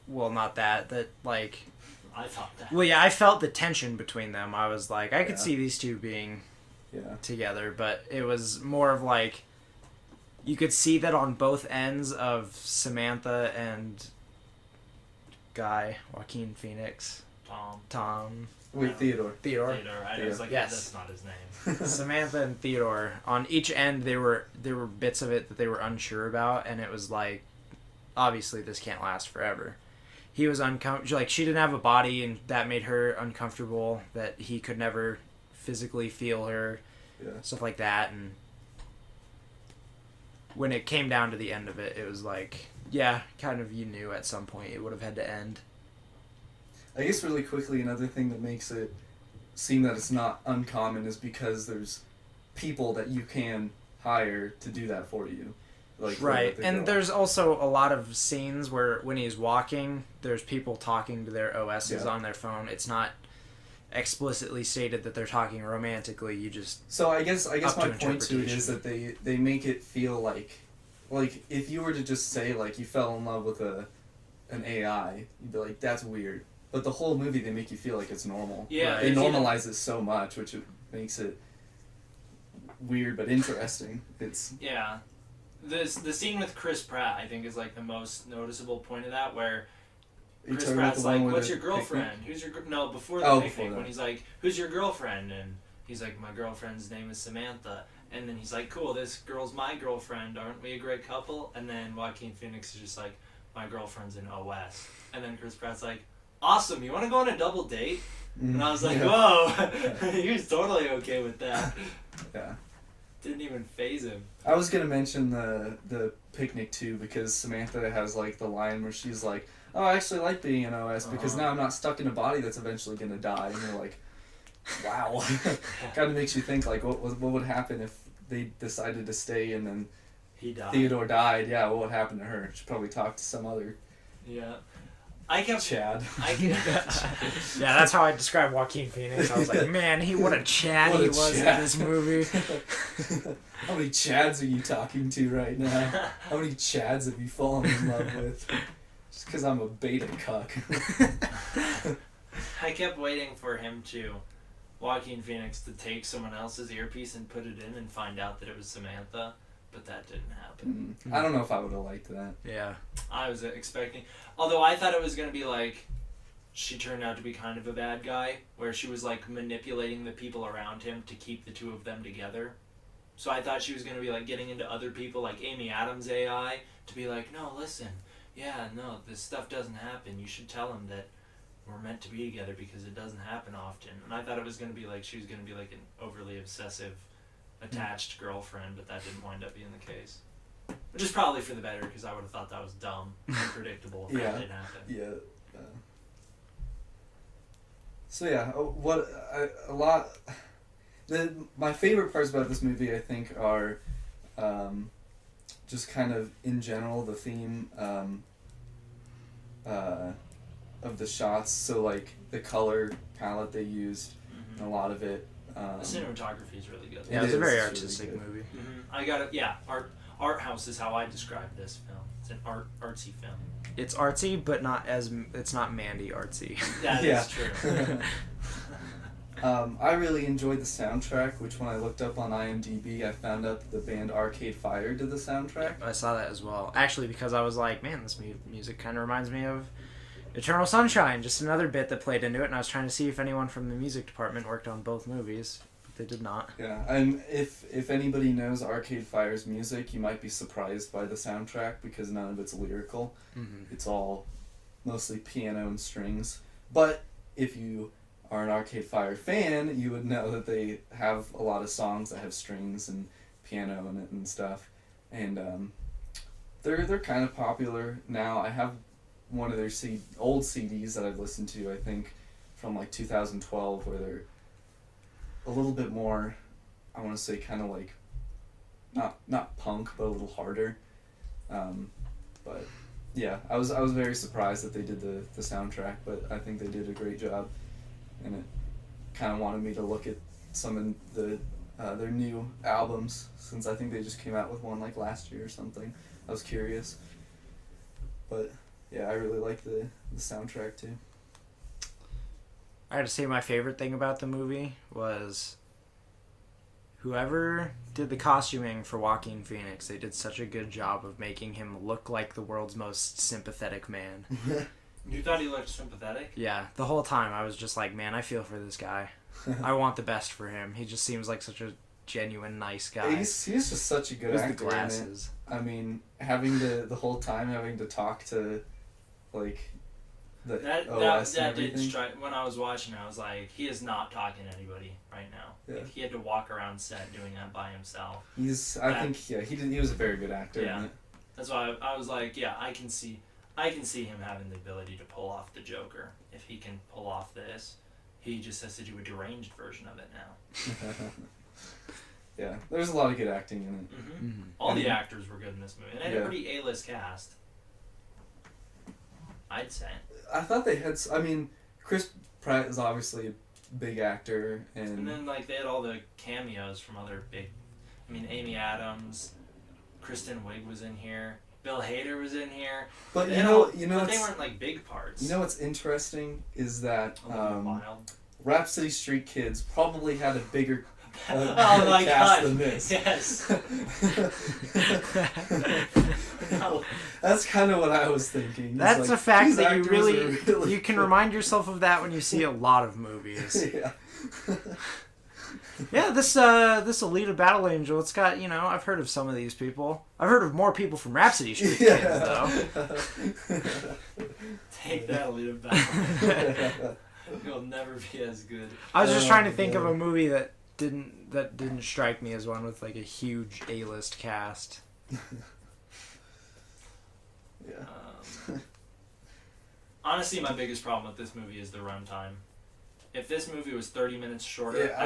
Well, not that. That, like... I thought that. Well, yeah, I felt the tension between them. I was like, I could Yeah. see these two being Yeah. together, but it was more of like... You could see that on both ends of Samantha and... Guy, Joaquin Phoenix, Tom... Wait, No. Theodore. Theodore. I was like, Yes. that's not his name. Samantha and Theodore, on each end there were bits of it that they were unsure about, and it was like, obviously this can't last forever. He was uncomfortable, like she didn't have a body and that made her uncomfortable, that he could never physically feel her, Yeah. stuff like that. And when it came down to the end of it, it was like, yeah, kind of, you knew at some point it would have had to end. I guess really quickly, another thing that makes it seem that it's not uncommon is because there's people that you can hire to do that for you. Like Right, the and girl. there's also a lot of scenes where when he's walking, there's people talking to their OSs Yeah. on their phone. It's not explicitly stated that they're talking romantically. You just... So I guess up my to point to it is interpretation. that they make it feel like if you were to just say like you fell in love with an AI, you'd be like, that's weird. But the whole movie they make you feel like it's normal. Yeah, They it's normalize it so much, which it makes it weird but interesting. It's Yeah. The scene with Chris Pratt, I think, is like the most noticeable point of that, where you Chris talking about Pratt's the one like, with "What's the your girlfriend? picnic? Who's your no?" Before the Oh, picnic, before that. when he's like, "Who's your girlfriend?" and he's like, "My girlfriend's name is Samantha." And then he's like, "Cool, this girl's my girlfriend. Aren't we a great couple?" And then Joaquin Phoenix is just like, "My girlfriend's in OS." And then Chris Pratt's like, "Awesome, you want to go on a double date?" And I was like, Yeah. "Whoa, he was totally okay with that." Yeah. Didn't even phase him. I was gonna mention the picnic too because Samantha has like the line where she's like, "Oh, I actually like being an OS because now I'm not stuck in a body that's eventually gonna die." And you're like, Wow. Kind of makes you think, like, what would happen if they decided to stay and then He died. Theodore died? Yeah, what would happen to her? She'd probably talk to some other Yeah. I kept. Chad. Yeah, that's how I describe Joaquin Phoenix. I was like, man, what a Chad What he a was Chad. in this movie. How many Chads are you talking to right now? How many Chads have you fallen in love with? Just because I'm a beta cuck. I kept waiting for him Joaquin Phoenix, to take someone else's earpiece and put it in and find out that it was Samantha, but that didn't happen. I don't know if I would have liked that. Yeah. I was expecting, although I thought it was going to be like, she turned out to be kind of a bad guy, where she was like manipulating the people around him to keep the two of them together. So I thought she was going to be like getting into other people, like Amy Adams' AI, to be like, no, listen, yeah, no, this stuff doesn't happen. You should tell him that we're meant to be together because it doesn't happen often. And I thought it was going to be like, she was going to be like an overly obsessive, attached girlfriend, but that didn't wind up being the case. Which is probably for the better, because I would have thought that was dumb and predictable if that did happen. Yeah. So yeah, my favorite parts about this movie, I think, are just kind of in general the theme of the shots. So like the color palette they used, and a lot of it. The cinematography is really good. Yeah, it's a very It's artistic really good. movie. I got it. Yeah, art house is how I describe this film. It's an artsy film. It's artsy, but it's not Mandy artsy. That Yeah. is true. I really enjoyed the soundtrack, which when I looked up on IMDb, I found out that the band Arcade Fire did the soundtrack. I saw that as well. Actually, because I was like, man, this music kind of reminds me of Eternal Sunshine, just another bit that played into it, and I was trying to see if anyone from the music department worked on both movies, but they did not. Yeah, and if anybody knows Arcade Fire's music, you might be surprised by the soundtrack because none of it's lyrical. Mm-hmm. It's all mostly piano and strings. But if you are an Arcade Fire fan, you would know that they have a lot of songs that have strings and piano in it and stuff. And they're kind of popular now. I have one of their old CDs that I've listened to, I think, from like 2012, where they're a little bit more, I want to say, kind of like not punk, but a little harder. But yeah, I was very surprised that they did the soundtrack, but I think they did a great job, and it kind of wanted me to look at some of their new albums, since I think they just came out with one like last year or something. I was curious, but yeah, I really like the soundtrack too. I had to say my favorite thing about the movie was whoever did the costuming for Joaquin Phoenix. They did such a good job of making him look like the world's most sympathetic man. You thought he looked sympathetic? Yeah, the whole time I was just like, man, I feel for this guy. I want the best for him. He just seems like such a genuine, nice guy. He's just such a good With actor. the glasses. I mean, having the whole time having to talk to, like, the That OS and did everything. strike. When I was watching, I was like, he is not talking to anybody right now. Yeah. Like, he had to walk around set doing that by himself. I think he was a very good actor. Yeah. In it. That's why I was like, yeah, I can see him having the ability to pull off the Joker. If he can pull off this, he just has to do a deranged version of it now. Yeah, there's a lot of good acting in it. Mm-hmm. Mm-hmm. All the actors were good in this movie, and it had Yeah. a pretty A-list cast. I'd say. I thought they had. I mean, Chris Pratt is obviously a big actor, And and then like they had all the cameos from other big. I mean, Amy Adams, Kristen Wiig was in here. Bill Hader was in here. but They you had know, all- you know, but they what's, weren't like big parts. you know what's interesting is that Olivia Wilde. Rhapsody Street Kids probably had a bigger Oh my cast god! than this. Yes. No. That's kind of what I was thinking. It's That's like, a fact these that you actors really, are you can good. remind yourself of that when you see a lot of movies. Yeah. Yeah, this Alita Battle Angel, it's got, I've heard of some of these people. I've heard of more people from Rhapsody Street Kids, though. Take that, Alita Battle. You'll never be as good. I was just Oh, trying to think of God. a movie that didn't strike me as one with like a huge A-list cast. Yeah. Honestly, my biggest problem with this movie is the runtime. If this movie was 30 minutes shorter, Yeah,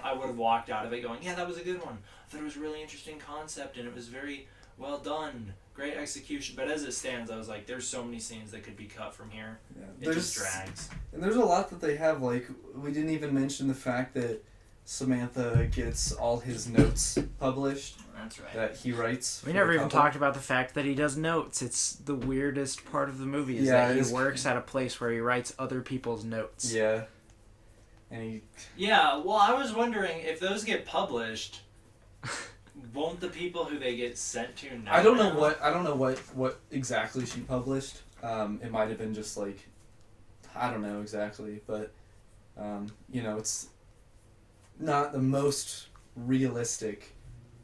I would have walked out of it going, yeah, that was a good one. I thought it was a really interesting concept and it was very well done, great execution. But as it stands, I was like, there's so many scenes that could be cut from here. Yeah, It just drags. And there's a lot that they have. Like, we didn't even mention the fact that Samantha gets all his notes published That's right. that he writes. We for never the even couple. talked about the fact that he does notes. It's the weirdest part of the movie is Yeah, that it he is works at a place where he writes other people's notes. Yeah. And he. Yeah, well, I was wondering if those get published, won't the people who they get sent to know? I don't know now? what exactly she published. It might have been just like, I don't know exactly, but it's not the most realistic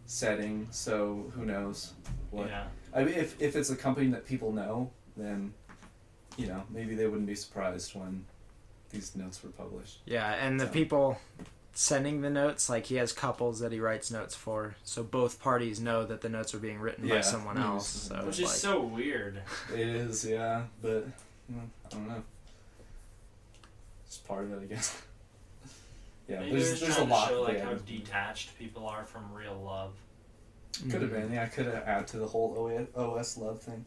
setting, so who knows what. Yeah. I mean, if it's a company that people know, then maybe they wouldn't be surprised when these notes were published. Yeah, and the So. people sending the notes, like he has couples that he writes notes for, so both parties know that the notes are being written by Yeah. someone else. So Which it's is so weird. It is, yeah, but I don't know. It's part of it, I guess. Yeah, Maybe there's they're a trying lot. to show they like how added. detached people are from real love. Could have been, yeah. Could have added to the whole OS love thing.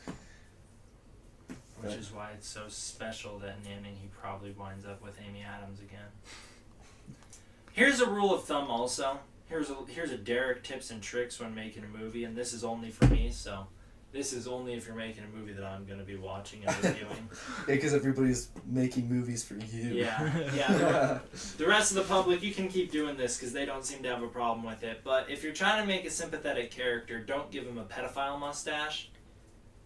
Which Right. is why it's so special that in the ending he probably winds up with Amy Adams again. Here's a rule of thumb also. Here's a Derek tips and tricks when making a movie, and this is only for me, so this is only if you're making a movie that I'm going to be watching and reviewing. Yeah, because everybody's making movies for you. Yeah. The rest of the public, you can keep doing this because they don't seem to have a problem with it. But if you're trying to make a sympathetic character, don't give him a pedophile mustache.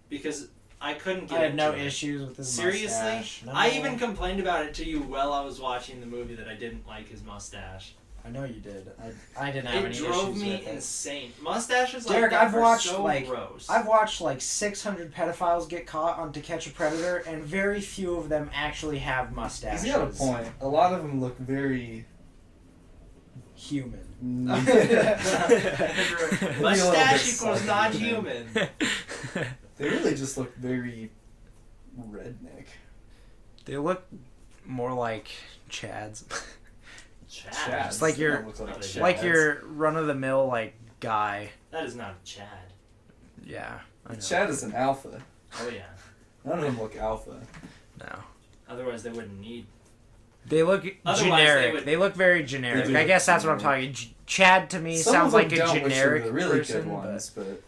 Because I couldn't get I had no into it. issues with his Seriously? mustache. No. I even complained about it to you while I was watching the movie that I didn't like his mustache. I know you did. I didn't have It any drove issues me with it. insane. Mustaches like Derek, that I've are watched, so like- gross. I've watched like 600 pedophiles get caught on To Catch a Predator, and very few of them actually have mustaches. He's got a point. A lot of them look very Human. Mustache equals not human. They really just look very redneck. They look more like Chads. Chad. It's like They your- don't look like Chads. Like your run-of-the-mill like guy. That is not a Chad. Yeah. I know. Chad is an alpha. Oh yeah. None of them look alpha. No. Otherwise they wouldn't need. They look Otherwise, generic. they They, would- look very generic. They do I guess that's what I'm generic. talking. Chad to me Some sounds of them like a don't, which are generic the really person, good ones, but.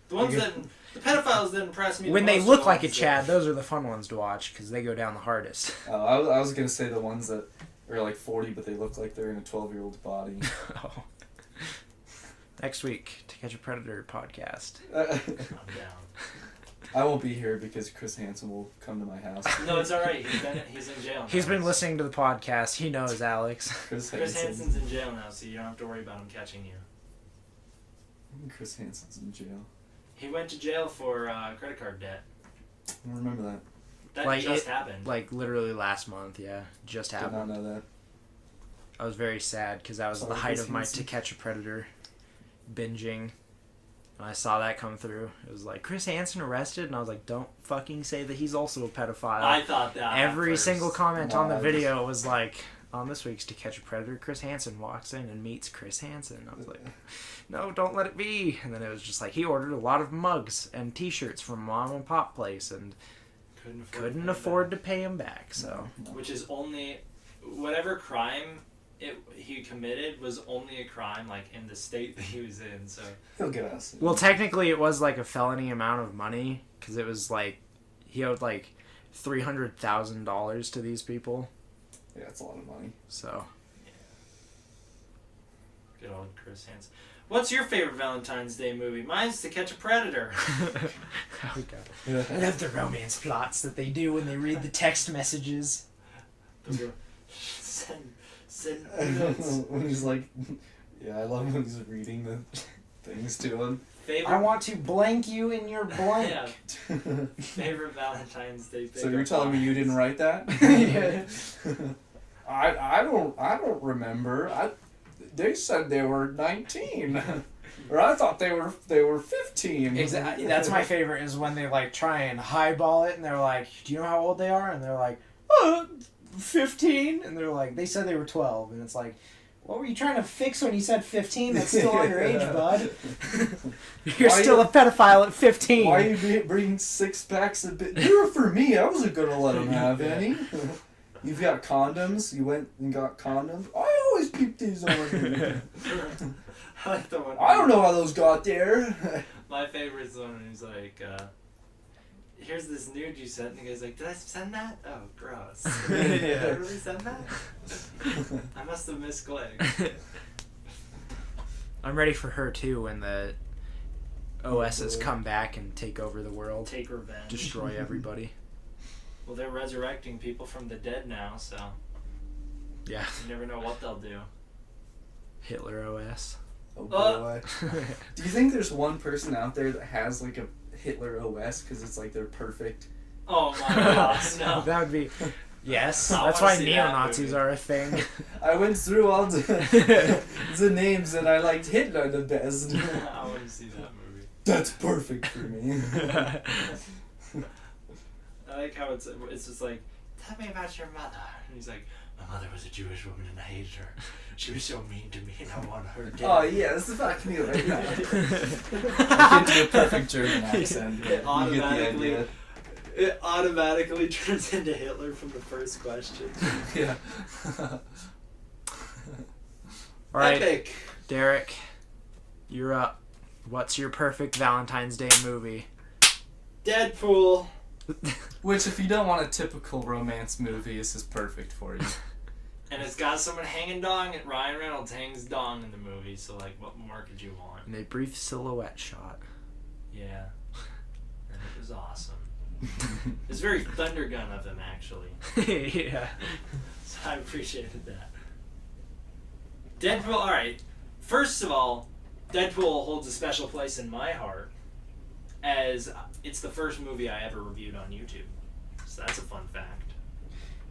The ones that the pedophiles that impress me. when the they most look are like a ones that- Chad, those are the fun ones to watch because they go down the hardest. I was gonna say the ones that are like 40, but they look like they're in a 12-year-old's body. Oh. Next week, To Catch a Predator podcast. I'm down. I won't be here because Chris Hansen will come to my house. No, it's all right. He's in jail. He's now. been listening to the podcast. He knows Alex. Chris Chris Hansen. Hansen's in jail now, so you don't have to worry about him catching you. Chris Hansen's in jail. He went to jail for credit card debt. I don't remember that. That Like, just happened. Like literally last month, yeah, just Did not happened. know that. I was very sad because that was Sorry, the height Chris of my Hansen. To Catch a Predator binging. And I saw that come through. It was like, Chris Hansen arrested? And I was like, don't fucking say that he's also a pedophile. I thought that. at Every first. single comment on the Nice. video was like, on this week's To Catch a Predator, Chris Hansen walks in and meets Chris Hansen. I was like, no, don't let it be. And then it was just like, he ordered a lot of mugs and t-shirts from Mom and Pop Place and couldn't afford to pay him back. So No. Which is only whatever crime he committed was only a crime like in the state that he was in. So He'll get us. well, technically it was like a felony amount of money because it was like he owed like $300,000 to these people. Yeah, it's a lot of money. So good old Chris Hansen. What's your favorite Valentine's Day movie? Mine's To Catch a Predator. oh god, I love the romance plots that they do when they read the text messages. Send notes. When he's like, yeah, I love when he's reading the things to him. Favorite. I want to blank you in your blank. Yeah. Favorite Valentine's Day. So you're telling me you didn't write that? Yeah. I don't remember. They said they were 19, or I thought they were 15. Exactly. That's my favorite is when they like try and highball it and they're like, "Do you know how old they are?" And they're like, 15? And they're like, they said they were 12. And it's like, what were you trying to fix when you said 15? That's still underage, bud. You're still a pedophile at 15. Why are you bringing 6 packs of bit? They were for me. I wasn't going to let them have any. You've got condoms. You went and got condoms. I always keep these on. I like the one. I don't know how those got there. My favorite is the one who's like, here's this nude you sent, and the guy's like, did I send that? Oh, gross. Did I really send that? I must have misclicked. I'm ready for her too when the OSs come back and take over the world. Take revenge. Destroy everybody. Well, they're resurrecting people from the dead now, so Yeah. you never know what they'll do. Hitler OS. Oh boy. Do you think there's one person out there that has like a Hitler OS because it's like they're perfect? Oh my gosh, no. That would be... Yes. I That's wanna why see that neo-Nazis movie. are a thing. I went through all the names and I liked Hitler the best. I want to see that movie. That's perfect for me. I like how it's just like, tell me about your mother. And he's like, my mother was a Jewish woman and I hated her. She was so mean to me and I want her dead. Oh yeah, this is about me right now. I can do a perfect German accent. It You get the idea. It automatically turns into Hitler from the first question. Yeah. All right, Epic. Derek, you're up. What's your perfect Valentine's Day movie? Deadpool. Which, if you don't want a typical romance movie, this is perfect for you. And it's got someone hanging dong, and Ryan Reynolds hangs dong in the movie, so like, what more could you want? And a brief silhouette shot. Yeah. And it was awesome. It's very Thundergun of him, actually. Yeah. So I appreciated that. Deadpool, alright. First of all, Deadpool holds a special place in my heart, as it's the first movie I ever reviewed on YouTube. So that's a fun fact.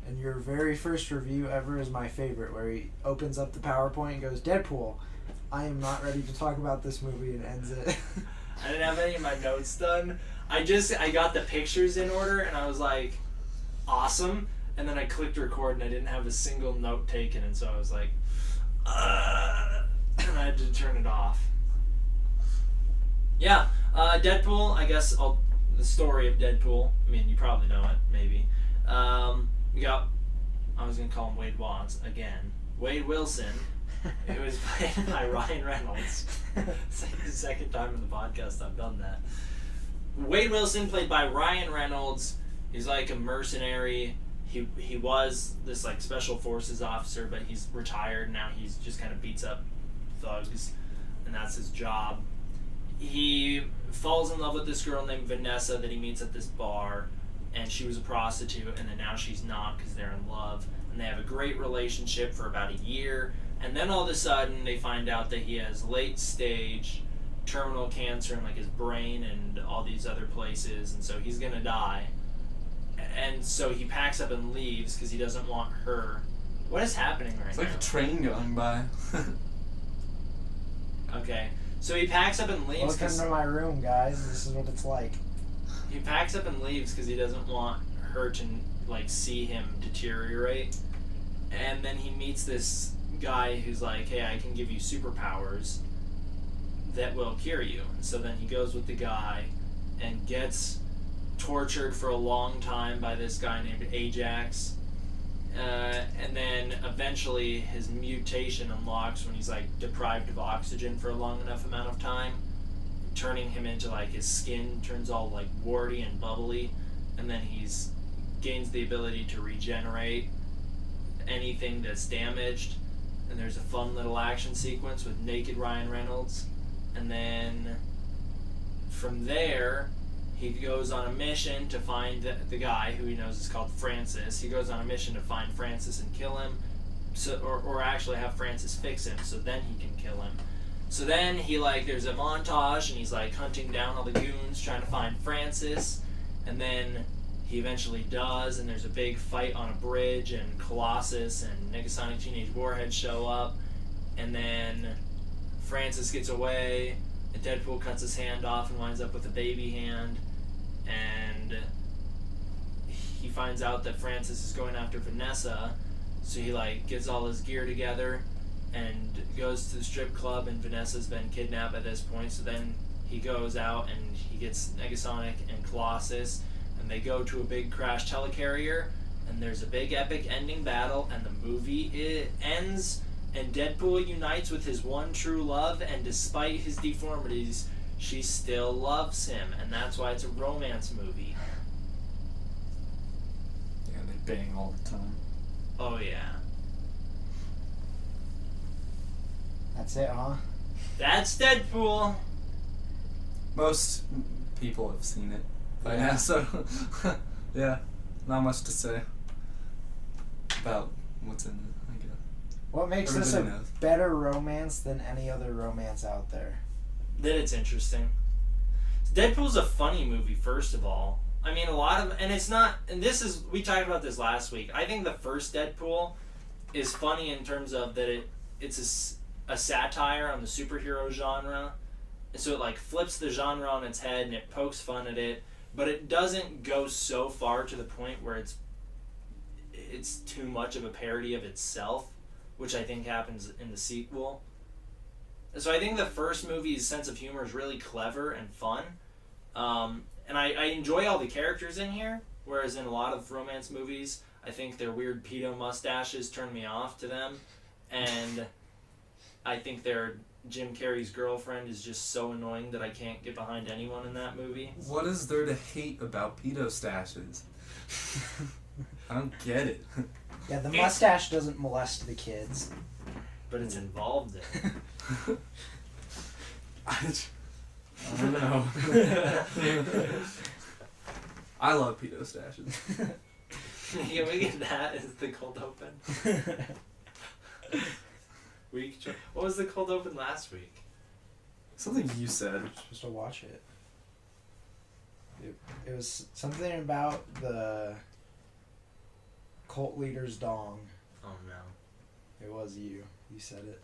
And your very first review ever is my favorite, where he opens up the PowerPoint and goes, Deadpool, I am not ready to talk about this movie, and ends it. I didn't have any of my notes done. I got the pictures in order, and I was like, awesome. And then I clicked record, and I didn't have a single note taken, and so I was like, and I had to turn it off. Yeah, Deadpool, I guess the story of Deadpool, I mean, you probably know it, maybe. We got, I was going to call him Wade Watts again. Wade Wilson, who is played by Ryan Reynolds. It's like the second time in the podcast I've done that. Wade Wilson, played by Ryan Reynolds. He's like a mercenary. He was this like special forces officer, but he's retired now. He's just kind of beats up thugs, and that's his job. He falls in love with this girl named Vanessa that he meets at this bar, and she was a prostitute, and then now she's not because they're in love, and they have a great relationship for about a year, and then all of a sudden they find out that he has late stage terminal cancer in like his brain and all these other places, and so he's gonna die. And so he packs up and leaves because he doesn't want her. What is happening right It's now? like a train going by. Okay, so he packs up and leaves. Welcome to my room, guys. This is what it's like. He packs up and leaves because he doesn't want her to like see him deteriorate. And then he meets this guy who's like, "Hey, I can give you superpowers that will cure you." And so then he goes with the guy and gets tortured for a long time by this guy named Ajax. And then eventually his mutation unlocks when he's like deprived of oxygen for a long enough amount of time, turning him into like his skin turns all like warty and bubbly, and then he's gains the ability to regenerate anything that's damaged. And there's a fun little action sequence with naked Ryan Reynolds, and then from there he goes on a mission to find the guy who he knows is called Francis. He goes on a mission to find Francis and kill him, or actually have Francis fix him, so then he can kill him. So then he there's a montage, and he's like hunting down all the goons, trying to find Francis, and then he eventually does, and there's a big fight on a bridge, and Colossus and Negasonic Teenage Warhead show up, and then Francis gets away, and Deadpool cuts his hand off and winds up with a baby hand, and he finds out that Francis is going after Vanessa, so he like gets all his gear together and goes to the strip club, and Vanessa's been kidnapped at this point. So then he goes out and he gets Negasonic and Colossus, and they go to a big crash telecarrier, and there's a big epic ending battle, and the movie ends, and Deadpool unites with his one true love, and despite his deformities, she still loves him, and that's why it's a romance movie. Yeah, they bang all the time. Oh yeah. That's it, huh? That's Deadpool. Most people have seen it by now, so yeah, not much to say about what's in it, I guess. What makes this a Everybody knows. better romance than any other romance out there? That it's interesting. Deadpool's a funny movie, first of all. I mean, a lot of, and it's not, and this is, we talked about this last week. I think the first Deadpool is funny in terms of that it's a satire on the superhero genre. And so it like flips the genre on its head and it pokes fun at it, but it doesn't go so far to the point where it's too much of a parody of itself, which I think happens in the sequel. So I think the first movie's sense of humor is really clever and fun. And I enjoy all the characters in here, whereas in a lot of romance movies, I think their weird pedo mustaches turn me off to them. And I think their Jim Carrey's girlfriend is just so annoying that I can't get behind anyone in that movie. What is there to hate about pedo stashes? I don't get it. Yeah, the mustache doesn't molest the kids. But it's involved in it. I don't know. I love pedo stashes. Can we get that as the cold open? What was the cold open last week? Something you said. You're supposed to watch it. It was something about the cult leader's dong. Oh no. It was you. You said it.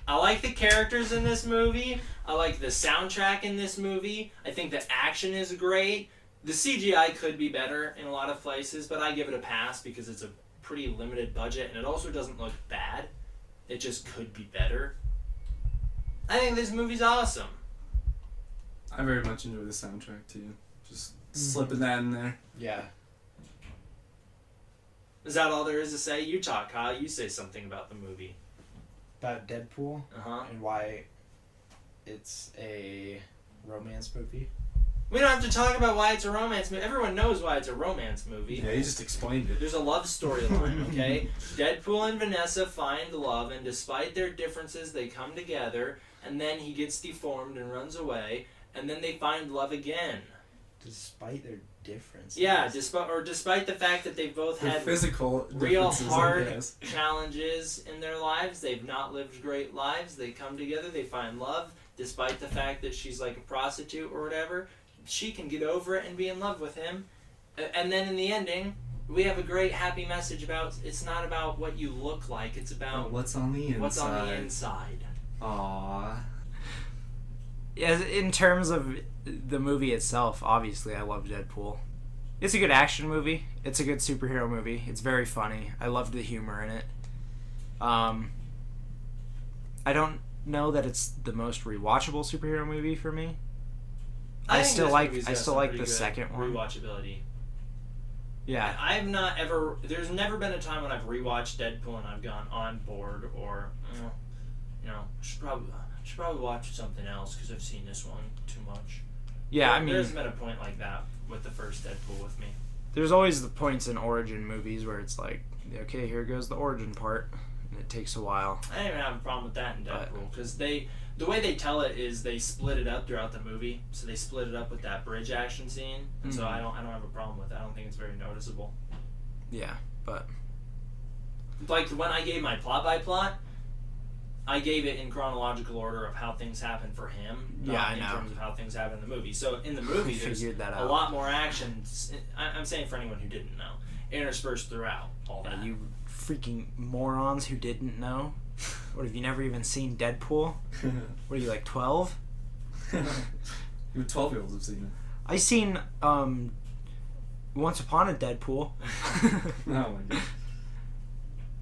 I like the characters in this movie. I like the soundtrack in this movie. I think the action is great. The CGI could be better in a lot of places, but I give it a pass because it's a pretty limited budget, and it also doesn't look bad. It just could be better. I think this movie's awesome. I very much enjoy the soundtrack too. Just slipping that in there. Yeah. Is that all there is to say? You talk, Kyle. You say something about the movie. About Deadpool Uh-huh. and why it's a romance movie. We don't have to talk about why it's a romance movie. Everyone knows why it's a romance movie. Yeah, you just explained it. There's a love storyline, okay? Deadpool and Vanessa find love, and despite their differences, they come together, and then he gets deformed and runs away, and then they find love again. Despite their differences. Yeah, despite the fact that they've both They're had physical real differences, I hard guess. challenges in their lives, they've not lived great lives, they come together, they find love, despite the fact that she's like a prostitute or whatever. She can get over it and be in love with him. And then in the ending, we have a great happy message about it's not about what you look like, it's about What's on the inside. what's on the inside. Aww. Yeah, in terms of the movie itself, obviously I love Deadpool. It's a good action movie. It's a good superhero movie. It's very funny. I loved the humor in it. I don't know that it's the most rewatchable superhero movie for me. I think still this like movie's I got still some like pretty the good second one. Rewatchability. Yeah. I've not ever. There's never been a time when I've rewatched Deadpool and I've gone on board or, I should probably watch something else because I've seen this one too much. Yeah, I mean, there's been a point like that with the first Deadpool with me. there's always the points in origin movies where it's like, okay, here goes the origin part, and it takes a while. I didn't even have a problem with that in But- Deadpool because the way they tell it is they split it up throughout the movie. So they split it up with that bridge action scene, and so Mhm. I don't have a problem with it. I don't think it's very noticeable. Yeah, but Like when I gave my plot by plot, I gave it in chronological order of how things happen for him, not Yeah, I in know. terms of how things happen in the movie. So in the movie, there's figured that a out. lot more action. I'm saying for anyone who didn't know, interspersed throughout all that. Yeah, you freaking morons who didn't know. What, have you never even seen Deadpool? What are you, like 12? You 12-year-olds have seen it. I seen Once Upon a Deadpool. Oh my god.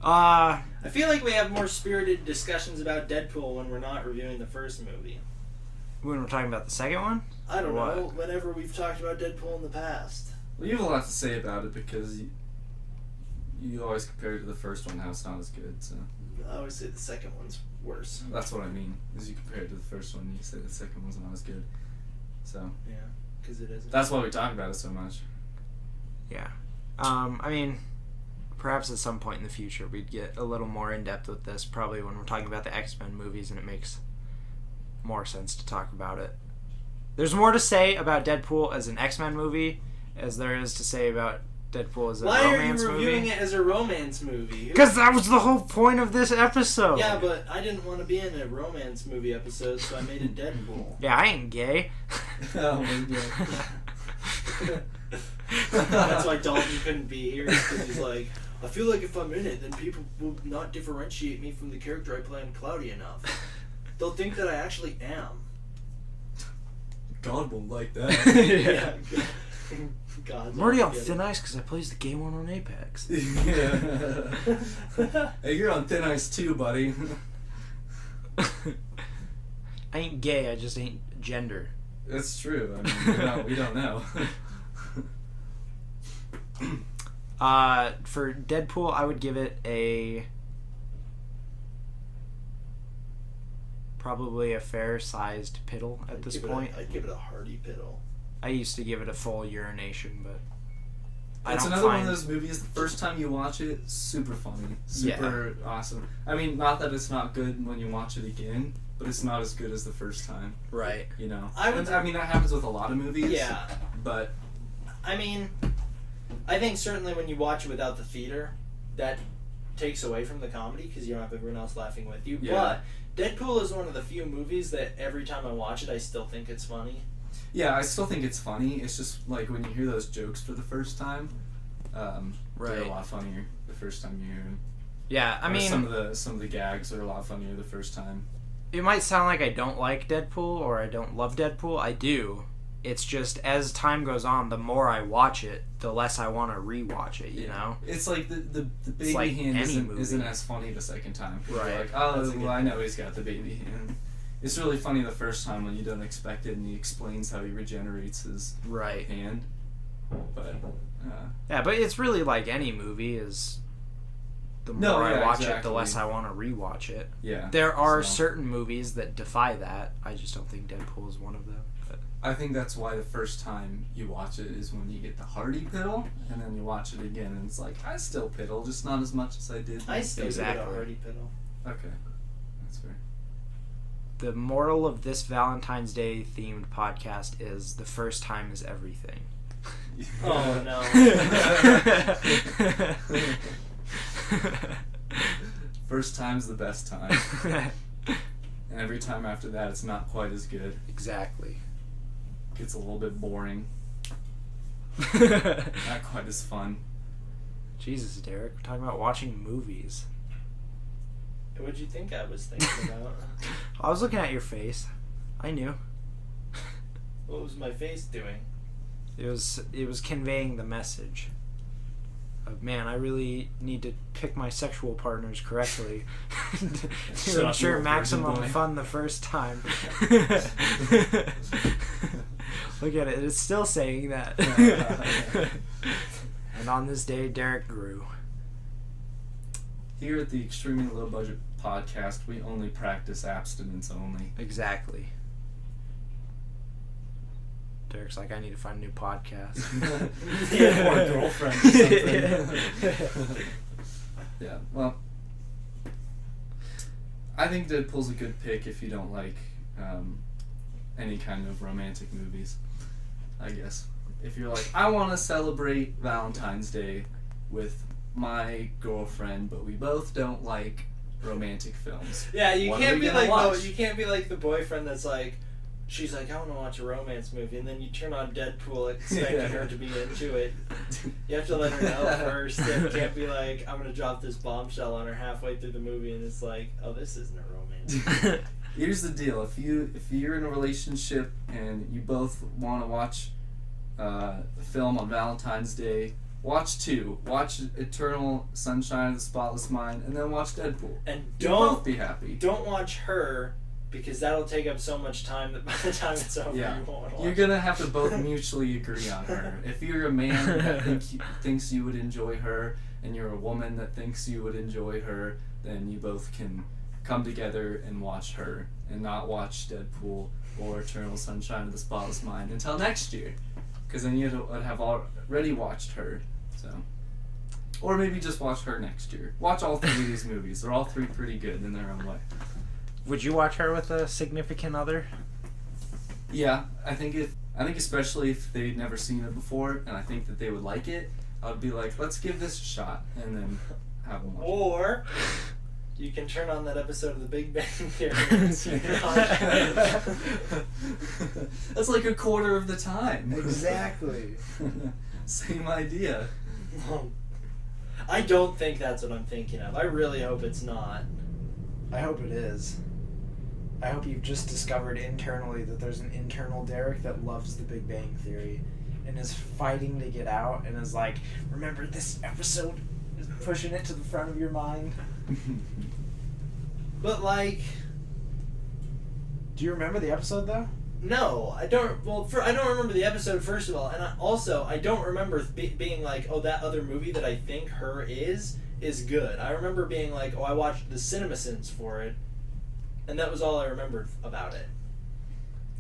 I feel like we have more spirited discussions about Deadpool when we're not reviewing the first movie. When we're talking about the second one? I don't What? know. Whenever we've talked about Deadpool in the past. Well, you have a lot to say about it because you always compare it to the first one, how it's not as good. So I always say the second one's worse. that's what I mean. Is you compare it to the first one, you say the second one's not as good. So Yeah, because it isn't. that's why we talk about it so much. Yeah. I mean, perhaps at some point in the future we'd get a little more in depth with this, probably when we're talking about the X-Men movies and it makes more sense to talk about it. There's more to say about Deadpool as an X-Men movie as there is to say about Deadpool as a Why are you romance reviewing movie. it as a romance movie? Because that was the whole point of this episode. Yeah, but I didn't want to be in a romance movie episode, so I made a Deadpool. Yeah, I ain't gay. Oh my god. That's why Dalton couldn't be here, because he's like, I feel like if I'm in it, then people will not differentiate me from the character I play on Cloudy enough. They'll think that I actually am. God won't like that. Yeah. God. I'm already on thin ice because I plays the gay one on Apex. Yeah. Hey, you're on thin ice too, buddy. I ain't gay, I just ain't gender. That's true. I mean, we don't know. For Deadpool, I would give it probably a fair-sized piddle at this point. I'd give it a hearty piddle. I used to give it a full urination, but It's another one of those movies, the first time you watch it, super funny. Super awesome. I mean, not that it's not good when you watch it again, but it's not as good as the first time. Right. You know? I mean, that happens with a lot of movies. Yeah. But I mean, I think certainly when you watch it without the theater, that takes away from the comedy because you don't have everyone else laughing with you. Yeah. But Deadpool is one of the few movies that every time I watch it, I still think it's funny. yeah, I still think it's funny. It's just like when you hear those jokes for the first time, they're Right. a lot funnier the first time you hear them. Yeah, I Or mean, some of the gags are a lot funnier the first time. it might sound like I don't like Deadpool or I don't love Deadpool. I do. It's just as time goes on, the more I watch it, the less I want to rewatch it. You know. It's like the baby like hand any movie. isn't as funny the second time. 'Cause Right. You're like, oh, That's a good well, I know he's got the baby hand. It's really funny the first time when you don't expect it and he explains how he regenerates his Right. hand. But Yeah, but it's really like any movie. Is the more No, I yeah, watch it, exactly. the less I want to rewatch it. yeah, There are so certain movies that defy that. I just don't think Deadpool is one of them. But I think that's why the first time you watch it is when you get the hearty piddle, and then you watch it again and it's like, I still piddle, just not as much as I did. I still give it Exactly. a hearty piddle. Okay, that's fair. the moral of this Valentine's Day themed podcast is the first time is everything. Oh, no. First time's the best time. And every time after that, it's not quite as good. Exactly. Gets a little bit boring. Not quite as fun. Jesus, Derek, we're talking about watching movies. What'd you think I was thinking about? I was looking at your face. I knew. What was my face doing? It was conveying the message of, man, I really need to pick my sexual partners correctly Shut to up, ensure you maximum virgin boy. fun the first time. Look at it, it's still saying that. And on this day, Derek grew. Here at the Extremely Low Budget Podcast, we only practice abstinence only. Exactly. Derek's like, I need to find a new podcast. Yeah, or a girlfriend or something. Yeah, well, I think Deadpool's a good pick if you don't like any kind of romantic movies, I guess. If you're like, I want to celebrate Valentine's Day with my girlfriend, but we both don't like romantic films. Yeah, you What are can't we be gonna like watch? you can't be like the boyfriend that's like, she's like, I want to watch a romance movie, and then you turn on Deadpool expecting Yeah. her to be into it. You have to let her know first. You can't be like, I'm gonna drop this bombshell on her halfway through the movie, and it's like, oh, this isn't a romance. Here's the deal: if you're in a relationship and you both want to watch film on Valentine's Day, watch 2. Watch Eternal Sunshine of the Spotless Mind, and then watch Deadpool. And You'll both be happy. don't watch Her, because that'll take up so much time that by the time it's over, Yeah. you won't want to watch You're gonna have to both mutually agree on Her. If you're a man that thinks you would enjoy Her, and you're a woman that thinks you would enjoy Her, then you both can come together and watch Her, and not watch Deadpool or Eternal Sunshine of the Spotless Mind until next year, because then you would have already watched Her. So, or maybe just watch Her next year. Watch all 3 of these movies. They're all 3 pretty good in their own way. Would you watch Her with a significant other? Yeah, I think especially if they'd never seen it before, and I think that they would like it, I would be like, let's give this a shot, and then have them watch it. Or you can turn on that episode of The Big Bang Theory and see it on. That's like a quarter of the time. Exactly. Same idea. I don't think that's what I'm thinking of. I really hope it's not. I hope it is. I hope you've just discovered internally that there's an internal Derek that loves The Big Bang Theory and is fighting to get out and is like, remember this episode? Is pushing it to the front of your mind. But like, Do you remember the episode though? no, I don't. Well, I don't remember the episode first of all, and I don't remember being like, oh, that other movie that I think Her is good. I remember being like, oh, I watched the CinemaSins for it, and that was all I remembered about it.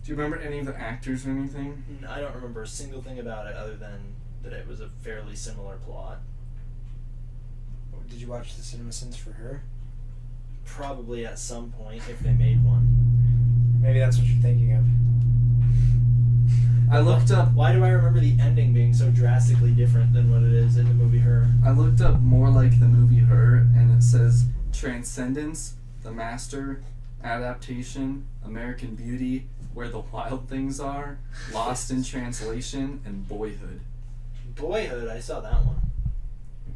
Do you remember any of the actors or anything? I don't remember a single thing about it other than that it was a fairly similar plot. Did you watch the CinemaSins for Her? Probably at some point if they made one. Maybe that's what you're thinking of. I looked up. Why do I remember the ending being so drastically different than what it is in the movie Her? I looked up more like the movie Her, and it says Transcendence, The Master, Adaptation, American Beauty, Where the Wild Things Are, Lost in Translation, and Boyhood. Boyhood, I saw that one.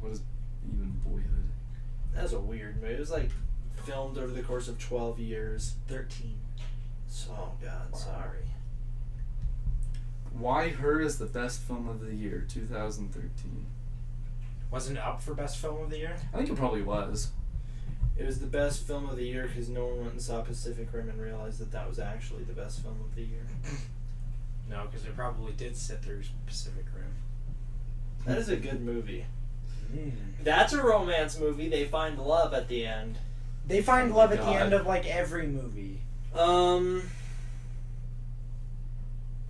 What is even Boyhood? That was a weird movie. It was like filmed over the course of 12 years. 13. Oh God, sorry. Why Her is the best film of the year, 2013. Wasn't it up for Best Film of the Year? I think it probably was. It was the best film of the year because no one went and saw Pacific Rim and realized that that was actually the best film of the year. No, because it probably did sit through Pacific Rim. That is a good movie. Mm. That's a romance movie. They find love at the end. They find Oh love my at the God. end of like every movie.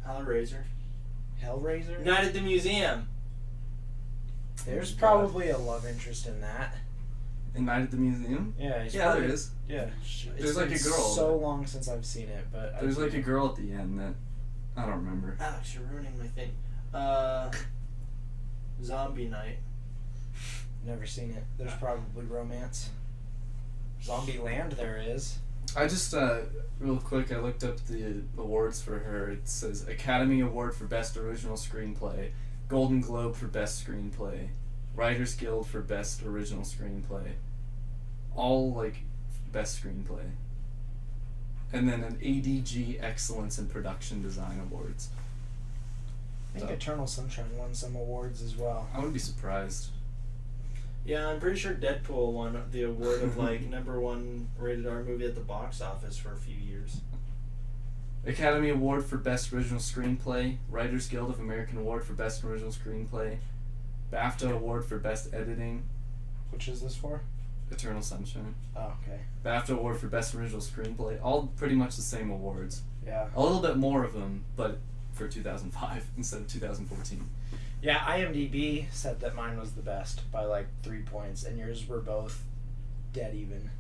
Hellraiser. Hellraiser? Night at the Museum. There's probably a love interest in that. In Night at the Museum? Yeah, he's Yeah, probably, there is. Yeah. There's like a been girl. so long since I've seen it, but There's like a girl at the end that I don't remember. Alex, you're ruining my thing. Zombie Night. Never seen it. There's probably romance. Zombie Land there is. I just, real quick, I looked up the awards for Her. It says Academy Award for Best Original Screenplay, Golden Globe for Best Screenplay, Writers Guild for Best Original Screenplay. All, like, Best Screenplay. And then an ADG Excellence in Production Design Awards. I think So- Eternal Sunshine won some awards as well. I wouldn't be surprised. Yeah, I'm pretty sure Deadpool won the award of like #1 rated R movie at the box office for a few years. Academy Award for Best Original Screenplay, Writers Guild of American Award for Best Original Screenplay, BAFTA Award for Best Editing, Which is this for? Eternal Sunshine, Oh, okay. BAFTA Award for Best Original Screenplay, all pretty much the same awards. Yeah. A little bit more of them, but for 2005 instead of 2014. Yeah, IMDb said that mine was the best by like 3 points, and yours were both dead even.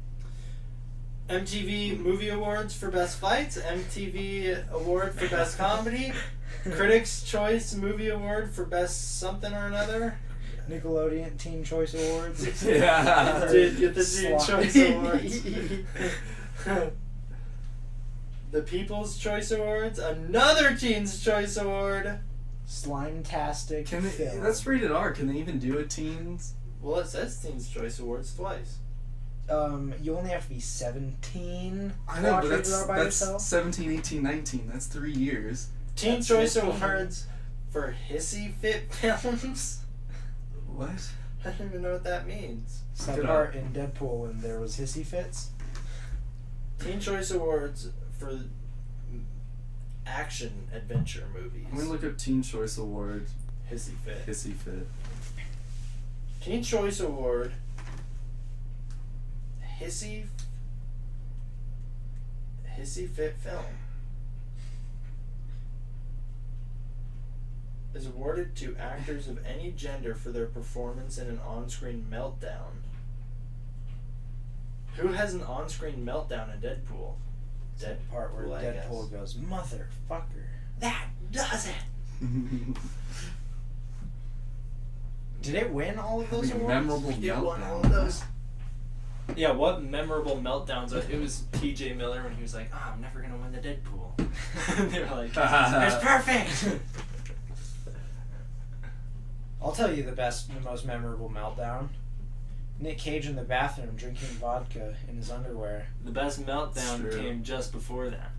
MTV Movie Awards for Best Fights, MTV Award for Best Comedy, Critics' Choice Movie Award for Best something or another. Nickelodeon Teen Choice Awards. Yeah. Did get the Teen Slime. Choice Awards. The People's Choice Awards, another Teen's Choice Award. Slime-tastic Can they, film. that's rated R. Can they even do a teens? Well, it says Teen's Choice Awards twice. You only have to be 17 I to know, watch but Rated that's R by yourself. 17, 18, 19. That's 3 years. Teen That's Choice 15. Awards For hissy fit films? What? I don't even know what that means. It's that Good part in Deadpool when there was hissy fits. Teen Choice Awards for action adventure movies. Let me look up Teen Choice Award. Hissy fit. Hissy fit. Teen Choice Award. Hissy fit film is awarded to actors of any gender for their performance in an on-screen meltdown. Who has an on-screen meltdown in Deadpool? The part where I guess. Deadpool goes, "Motherfucker." That does it. Did it win all of those Having a awards? memorable It won all meltdown. of those. Yeah, what memorable meltdowns? It was T.J. Miller when he was like, "Oh, I'm never gonna win the Deadpool." And they were like, "It's perfect." I'll tell you the most memorable meltdown. Nick Cage in the bathroom drinking vodka in his underwear. The best meltdown True. came just before that,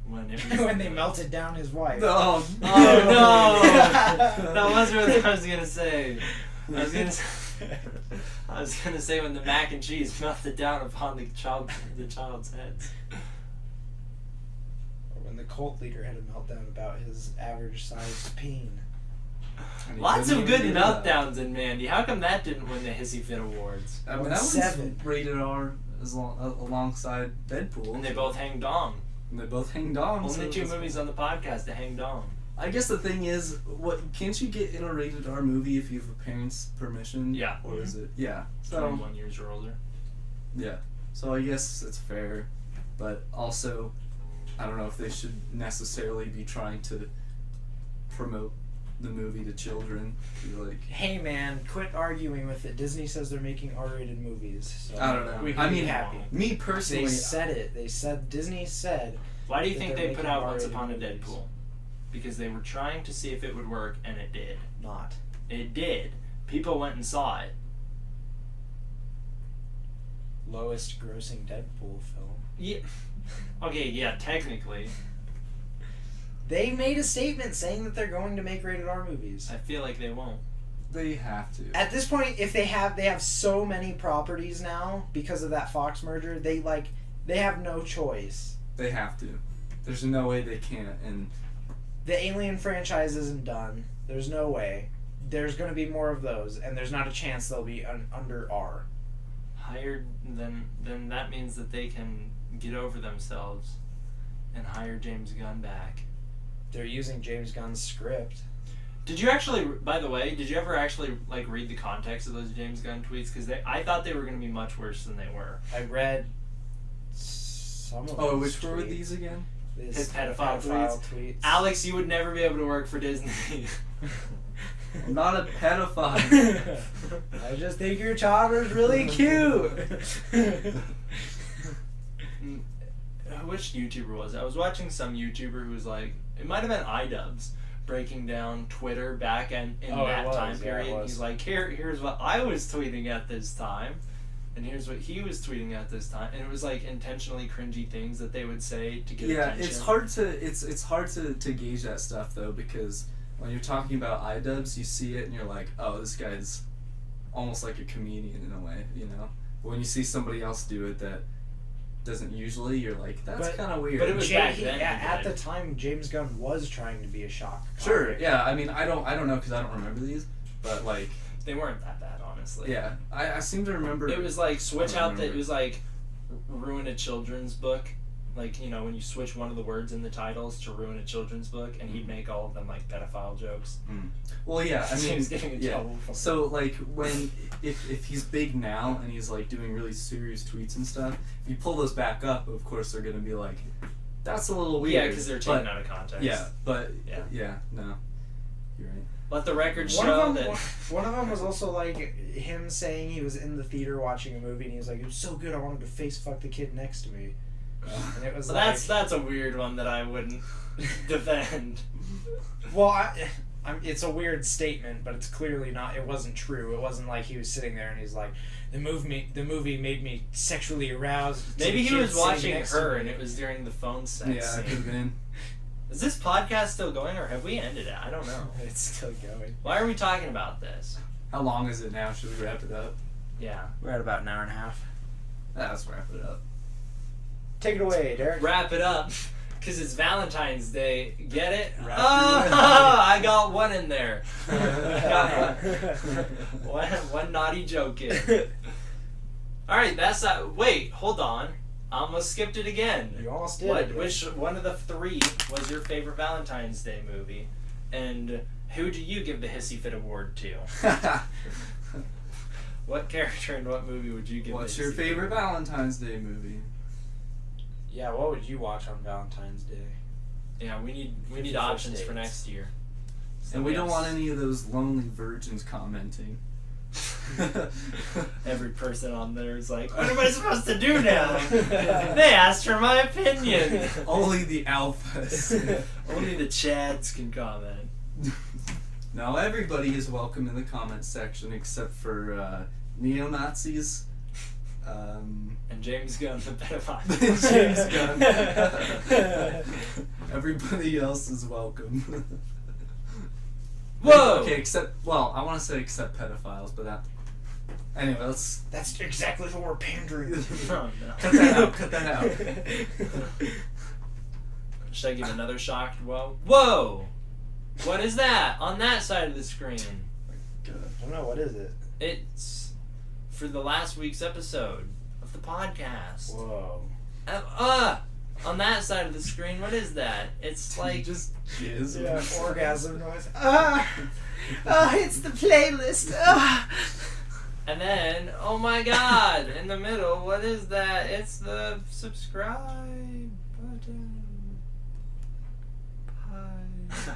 when it was When they melted down his wife. No. Oh no! That wasn't what I was gonna say. I was gonna say when the mac and cheese melted down upon the child's heads. Or when the cult leader had a meltdown about his average sized peen. And he Lots of couldn't good even do that. meltdowns in Mandy. How come that didn't win the Hissy Fit Awards? I mean, that was 7. rated R alongside Deadpool. And they both hang dong. And they both hang dong. Only so two it's- movies on the podcast to hang dong. I guess the thing is, what can't you get in a rated R movie if you have a parent's permission? Yeah. Or is it? Yeah. So 21 years or older. yeah. So I guess it's fair, but also, I don't know if they should necessarily be trying to promote the movie to children. Be like, Hey man, quit arguing with it. Disney says they're making R-rated movies. So I don't know. We can I be mean, happy. me personally, They said it. Disney said. Why do you That think they're they put making out Once R-rated Upon a movies. Deadpool? Because they were trying to see if it would work, and it did. Not. It did. People went and saw it. Lowest grossing Deadpool film. Yeah. Okay, yeah, technically. They made a statement saying that they're going to make rated R movies. I feel like they won't. they have to. At this point, if they have so many properties now because of that Fox merger, they have no choice. They have to. There's no way they can't. And The Alien franchise isn't done. There's no way. There's going to be more of those, and there's not a chance they'll be under R. Hired, then that means that they can get over themselves and hire James Gunn back. They're using James Gunn's script. Did you actually, by the way, did you ever actually like read the context of those James Gunn tweets? Because I thought they were going to be much worse than they were. I read some of oh, his which were tweets. these again? His pedophile tweets. Alex, you would never be able to work for Disney. I'm not a pedophile. I just think your child is really cute. Which YouTuber was it? I was watching some YouTuber who was like, it might have been iDubbbz, breaking down Twitter back in Oh, it that was, time yeah, it period. was. He's like, here's what I was tweeting at this time, and here's what he was tweeting at this time, and it was like intentionally cringy things that they would say to get Yeah, attention. it's hard to gauge that stuff though, because when you're talking about iDubbbz, you see it and you're like, oh, this guy's almost like a comedian in a way, you know. But when you see somebody else do it that doesn't usually, you're like, that's But- kind of weird. but it was back then, he at did. the time, James Gunn was trying to be a shock. sure, comic. yeah. I mean, I don't know because I don't remember these, but like, They weren't that bad, honestly. yeah, I seem to remember. It was like switch I don't out the. It remember. was like ruin a children's book, like, you know, when you switch one of the words in the titles to ruin a children's book, and he'd make all of them like pedophile jokes. Well, yeah, I He mean, was getting in yeah. trouble for it. So like when if he's big now and he's like doing really serious tweets and stuff, if you pull those back up, of course they're gonna be like, that's a little weird. Yeah, because they're taken But- out of context. Yeah, but Yeah. no, you're right. Let the record One show of them, that. one of them was also like him saying he was in the theater watching a movie and he was like, it was so good I wanted to face fuck the kid next to me. And it was So like, that's a weird one that I wouldn't defend. well, it's a weird statement, but it's clearly not. It wasn't true. It wasn't like he was sitting there and he's like, the movie made me sexually aroused. to Maybe the he kid was sitting watching next to her me." and it was during the phone sex Yeah, scene. it could have been. Is this podcast still going, or have we ended it? I don't know. It's still going. Why are we talking about this? How long is it now? Should we wrap it up? Yeah. We're at about an hour and a half. Let's wrap it up. Take it away, Derek. Wrap it up, because it's Valentine's Day. Get it? Wrap Oh, it up. I got one in there. one naughty joke in. All right, that's that. Wait, hold on. I almost skipped it again. You almost did. Which one of the three was your favorite Valentine's Day movie? And who do you give the Hissy Fit Award to? What character and what movie would you give What's the your Hissy Fit favorite Award? Valentine's Day movie? Yeah, what would you watch on Valentine's Day? Yeah, we need 51st options for dates. next year. And we don't want any of those lonely virgins commenting. Every person on there is like, what am I supposed to do now? They asked for my opinion. Only the alphas. Only the Chads can comment. Now everybody is welcome in the comments section except for neo-Nazis. And James Gunn, the pedophile. James Gunn. Everybody else is welcome. Whoa! Okay, except, well, I want to say except pedophiles, but that... Anyway, let's... That's exactly what we're pandering to. Oh, no. Cut that out, cut that out. Should I give another shocked whoa? Whoa! What is that on that side of the screen? I don't know, what is it? It's for the last week's episode of the podcast. Whoa. On that side of the screen, what is that? It's like just jizz. Yeah, orgasm noise. It's the playlist. And then, oh my god, in the middle, what is that? It's the subscribe button. Pie.